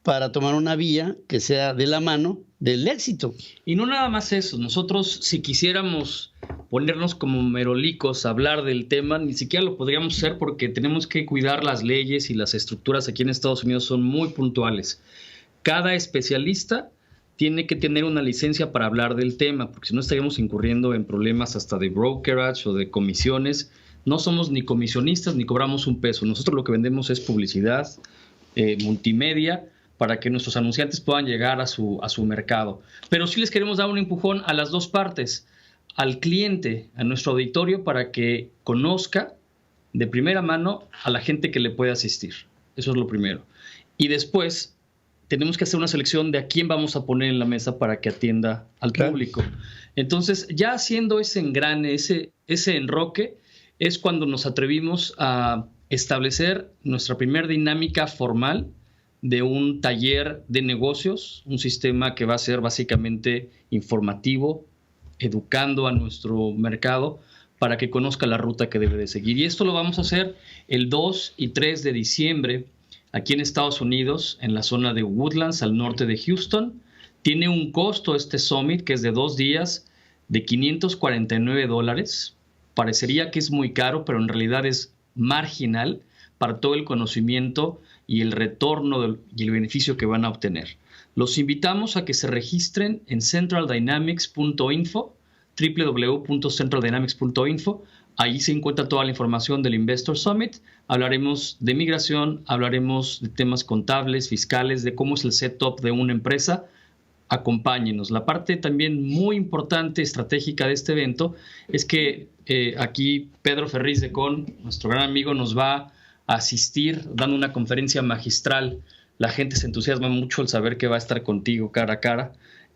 para tomar una vía que sea de la mano del éxito? Y no nada más eso. Nosotros, si quisiéramos ponernos como merolicos a hablar del tema, ni siquiera lo podríamos hacer porque tenemos que cuidar las leyes y las estructuras aquí en Estados Unidos son muy puntuales. Cada especialista tiene que tener una licencia para hablar del tema, porque si no estaríamos incurriendo en problemas hasta de brokerage o de comisiones. No somos ni comisionistas ni cobramos un peso. Nosotros lo que vendemos es publicidad, multimedia, para que nuestros anunciantes puedan llegar a su mercado. Pero sí les queremos dar un empujón a las dos partes, al cliente, a nuestro auditorio, para que conozca de primera mano a la gente que le puede asistir. Eso es lo primero. Y después tenemos que hacer una selección de a quién vamos a poner en la mesa para que atienda al público. Entonces, ya haciendo ese engrane, ese enroque, es cuando nos atrevimos a establecer nuestra primera dinámica formal de un taller de negocios, un sistema que va a ser básicamente informativo, educando a nuestro mercado para que conozca la ruta que debe de seguir. Y esto lo vamos a hacer el 2 y 3 de diciembre aquí en Estados Unidos, en la zona de Woodlands, al norte de Houston. Tiene un costo este summit, que es de 2 días, de $549. Parecería que es muy caro, pero en realidad es marginal para todo el conocimiento y el retorno y el beneficio que van a obtener. Los invitamos a que se registren en centraldynamics.info, www.centraldynamics.info. Ahí se encuentra toda la información del Investor Summit. Hablaremos de migración, hablaremos de temas contables, fiscales, de cómo es el setup de una empresa acompáñenos. La parte también muy importante, estratégica de este evento es que aquí Pedro Ferriz de Con, nuestro gran amigo, nos va a asistir dando una conferencia magistral. La gente se entusiasma mucho al saber que va a estar contigo cara a cara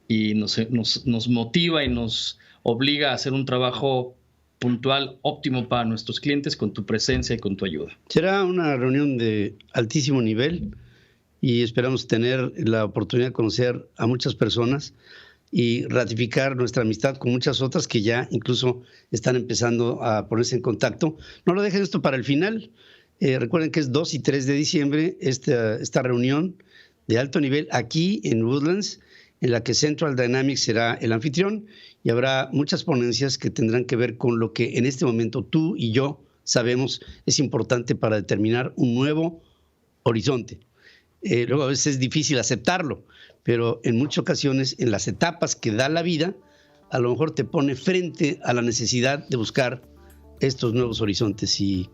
y nos motiva y nos obliga a hacer un trabajo puntual, óptimo para nuestros clientes con tu presencia y con tu ayuda. Será una reunión de altísimo nivel y esperamos tener la oportunidad de conocer a muchas personas y ratificar nuestra amistad con muchas otras que ya incluso están empezando a ponerse en contacto. No lo dejen esto para el final. Recuerden que es 2 y 3 de diciembre esta reunión de alto nivel aquí en Woodlands, en la que Central Dynamics será el anfitrión y habrá muchas ponencias que tendrán que ver con lo que en este momento tú y yo sabemos es importante para determinar un nuevo horizonte. Luego a veces es difícil aceptarlo, pero en muchas ocasiones en las etapas que da la vida, a lo mejor te pone frente a la necesidad de buscar estos nuevos horizontes y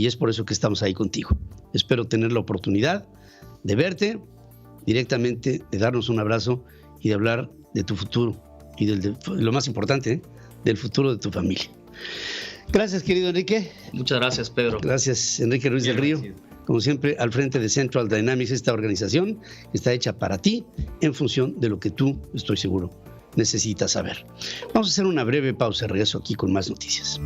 es por eso que estamos ahí contigo. Espero tener la oportunidad de verte directamente, de darnos un abrazo y de hablar de tu futuro y lo más importante, del futuro de tu familia. Gracias, querido Enrique. Muchas gracias, Pedro. Gracias, Enrique Ruiz del Río. Como siempre, al frente de Central Dynamics, esta organización está hecha para ti en función de lo que tú, estoy seguro, necesitas saber. Vamos a hacer una breve pausa. Regreso aquí con más noticias.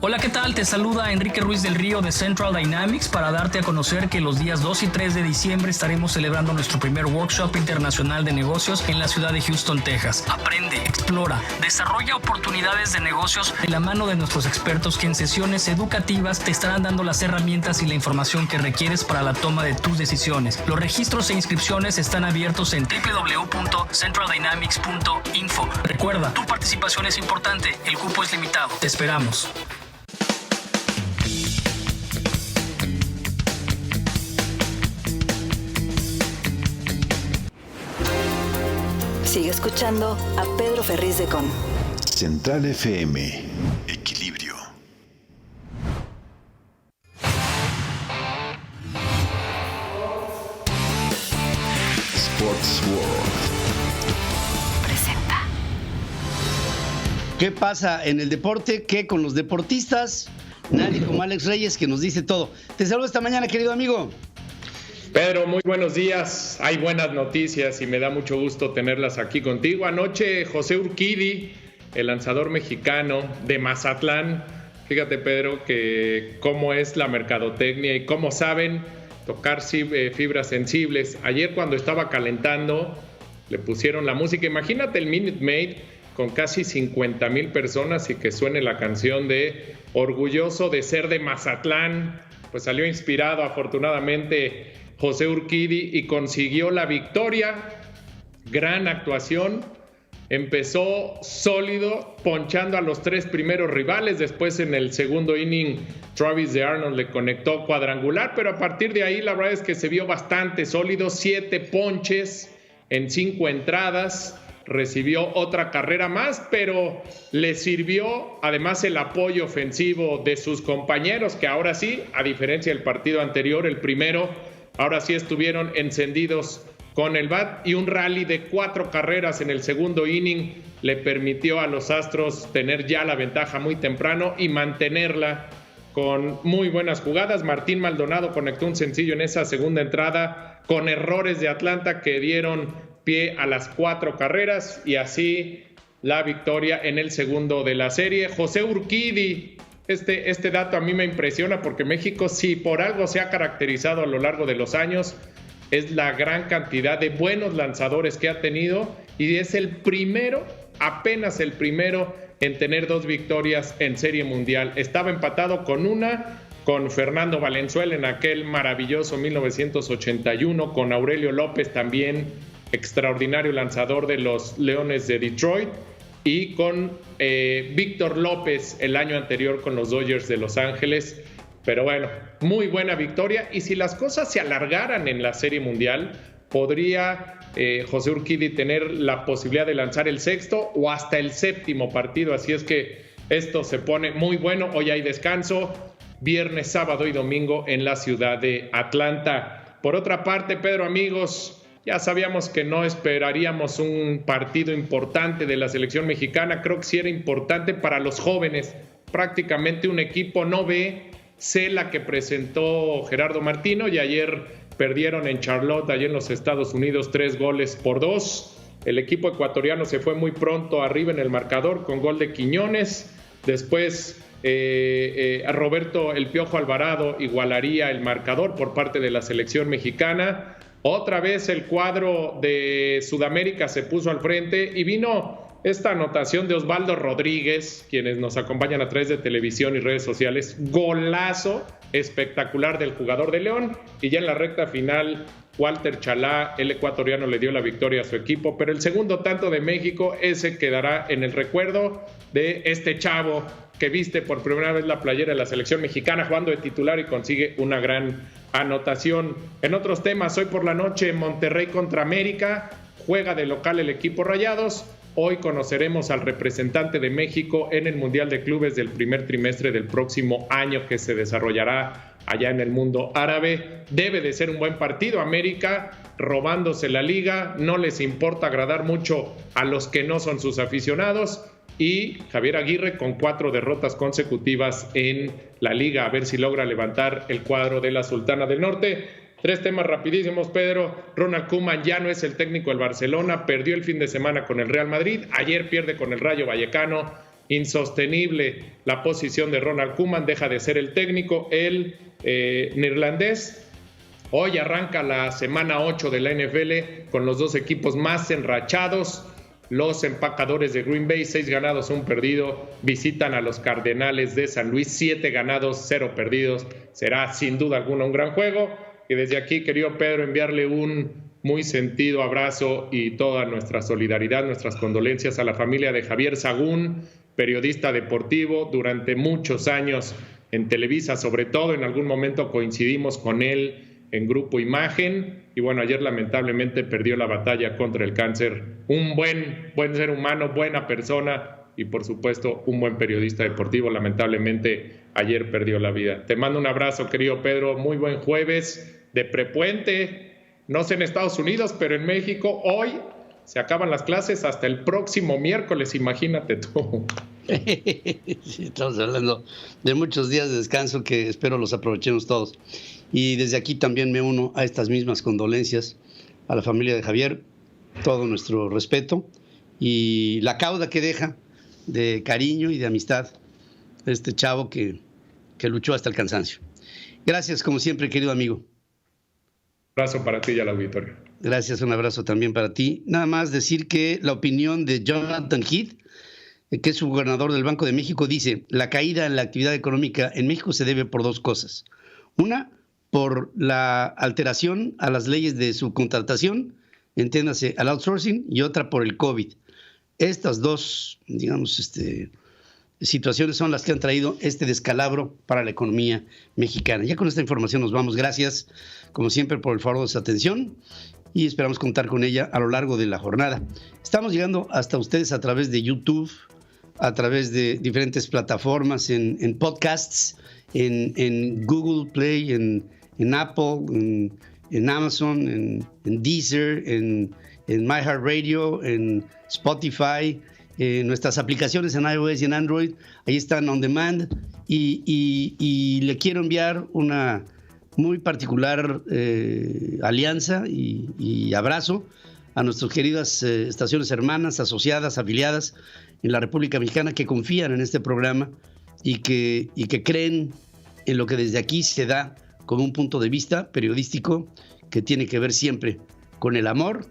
Hola, ¿qué tal? Te saluda Enrique Ruiz del Río de Central Dynamics para darte a conocer que los días 2 y 3 de diciembre estaremos celebrando nuestro primer workshop internacional de negocios en la ciudad de Houston, Texas. Aprende, explora, desarrolla oportunidades de negocios de la mano de nuestros expertos que en sesiones educativas te estarán dando las herramientas y la información que requieres para la toma de tus decisiones. Los registros e inscripciones están abiertos en www.centraldynamics.info. Recuerda, tu participación es importante, el cupo es limitado. Te esperamos. Sigue escuchando a Pedro Ferriz de Con. Central FM. Equilibrio. Sports World presenta. ¿Qué pasa en el deporte? ¿Qué con los deportistas? Nadie como Alex Reyes, que nos dice todo. Te saludo esta mañana, querido amigo. Pedro, muy buenos días. Hay buenas noticias y me da mucho gusto tenerlas aquí contigo. Anoche José Urquidi, el lanzador mexicano de Mazatlán, fíjate, Pedro, que cómo es la mercadotecnia y cómo saben tocar fibras sensibles. Ayer cuando estaba calentando le pusieron la música. Imagínate el Minute Maid con casi 50,000 personas y que suene la canción de Orgulloso de ser de Mazatlán. Pues salió inspirado afortunadamente José Urquidi y consiguió la victoria. Gran actuación. Empezó sólido, ponchando a los 3 primeros rivales. Después en el segundo inning, Travis d'Arnaud le conectó cuadrangular, pero a partir de ahí la verdad es que se vio bastante sólido. 7 ponches en 5 entradas. Recibió otra carrera más, pero le sirvió además el apoyo ofensivo de sus compañeros, que ahora sí, a diferencia del partido anterior, el primero, ahora sí estuvieron encendidos con el bat, y un rally de 4 carreras en el segundo inning le permitió a los Astros tener ya la ventaja muy temprano y mantenerla con muy buenas jugadas. Martín Maldonado conectó un sencillo en esa segunda entrada con errores de Atlanta que dieron pie a las 4 carreras y así la victoria en el segundo de la serie. José Urquidi, este dato a mí me impresiona porque México, si por algo se ha caracterizado a lo largo de los años, es la gran cantidad de buenos lanzadores que ha tenido, y es el primero, apenas el primero en tener 2 victorias en Serie Mundial. Estaba empatado con Fernando Valenzuela en aquel maravilloso 1981, con Aurelio López también, extraordinario lanzador de los Leones de Detroit, y con Víctor López el año anterior con los Dodgers de Los Ángeles. Pero bueno, muy buena victoria, y si las cosas se alargaran en la Serie Mundial, podría José Urquidi tener la posibilidad de lanzar el 6º o hasta el 7º partido, así es que esto se pone muy bueno. Hoy hay descanso, viernes, sábado y domingo en la ciudad de Atlanta. Por otra parte, Pedro, amigos, Ya sabíamos que no esperaríamos un partido importante de la selección mexicana. Creo que sí era importante para los jóvenes. Prácticamente un equipo no B, C, la que presentó Gerardo Martino, y ayer perdieron en Charlotte, allí en los Estados Unidos, 3-2. El equipo ecuatoriano se fue muy pronto arriba en el marcador con gol de Quiñones. Después a Roberto El Piojo Alvarado igualaría el marcador por parte de la selección mexicana. Otra vez el cuadro de Sudamérica se puso al frente y vino esta anotación de Osvaldo Rodríguez, quienes nos acompañan a través de televisión y redes sociales. Golazo espectacular del jugador de León, y ya en la recta final Walter Chalá, el ecuatoriano, le dio la victoria a su equipo. Pero el segundo tanto de México, ese quedará en el recuerdo de este chavo que viste por primera vez la playera de la selección mexicana jugando de titular y consigue una gran anotación. En otros temas, hoy por la noche Monterrey contra América, juega de local el equipo Rayados. Hoy conoceremos al representante de México en el Mundial de Clubes del primer trimestre del próximo año, que se desarrollará allá en el mundo árabe. Debe de ser un buen partido. América robándose la liga, no les importa agradar mucho a los que no son sus aficionados, y Javier Aguirre con 4 derrotas consecutivas en la liga, a ver si logra levantar el cuadro de la Sultana del Norte. 3 temas rapidísimos, Pedro. Ronald Koeman ya no es el técnico del Barcelona, perdió el fin de semana con el Real Madrid, ayer pierde con el Rayo Vallecano. Insostenible la posición de Ronald Koeman, deja de ser el técnico, el neerlandés. Hoy arranca la semana 8 de la NFL con los 2 equipos más enrachados. Los empacadores de Green Bay, 6 ganados, 1 perdido, visitan a los Cardenales de San Luis, 7 ganados, 0 perdidos. Será sin duda alguna un gran juego. Y desde aquí, querido Pedro, enviarle un muy sentido abrazo y toda nuestra solidaridad, nuestras condolencias a la familia de Javier Sagún, periodista deportivo durante muchos años en Televisa, sobre todo. En algún momento coincidimos con él en Grupo Imagen, y bueno, ayer lamentablemente perdió la batalla contra el cáncer. Un buen ser humano, buena persona y por supuesto un buen periodista deportivo. Lamentablemente ayer perdió la vida. Te mando un abrazo, querido Pedro, muy buen jueves de prepuente, no sé en Estados Unidos, pero en México hoy se acaban las clases hasta el próximo miércoles, imagínate tú. Sí, estamos hablando de muchos días de descanso que espero los aprovechemos todos. Y desde aquí también me uno a estas mismas condolencias a la familia de Javier, todo nuestro respeto y la cauda que deja de cariño y de amistad este chavo que luchó hasta el cansancio. Gracias, como siempre, querido amigo. Un abrazo para ti y al auditorio. Gracias, un abrazo también para ti. Nada más decir que la opinión de Jonathan Heath, que es subgobernador del Banco de México, dice: la caída en la actividad económica en México se debe por 2 cosas. Una, por la alteración a las leyes de subcontratación, entiéndase, al outsourcing, y otra por el COVID. Estas 2, digamos, situaciones son las que han traído este descalabro para la economía mexicana. Ya con esta información nos vamos. Gracias, como siempre, por el favor de su atención y esperamos contar con ella a lo largo de la jornada. Estamos llegando hasta ustedes a través de YouTube, a través de diferentes plataformas, en podcasts, en Google Play, en Apple, en Amazon, en Deezer, en iHeartRadio, en Spotify, nuestras aplicaciones en iOS y en Android. Ahí están on demand, y le quiero enviar una muy particular alianza y abrazo a nuestras queridas estaciones hermanas, asociadas, afiliadas en la República Mexicana, que confían en este programa y que creen en lo que desde aquí se da como un punto de vista periodístico que tiene que ver siempre con el amor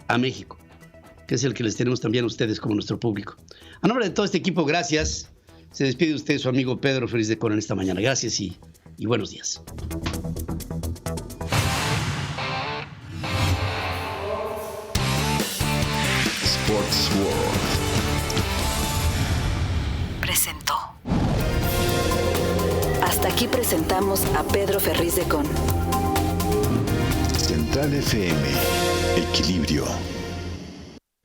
a México, que es el que les tenemos también a ustedes como nuestro público. A nombre de todo este equipo, gracias. Se despide usted su amigo Pedro Ferriz de Con en esta mañana. Gracias y buenos días. Sports World presentó. Hasta aquí presentamos a Pedro Ferriz de Con. Central FM, Equilibrio.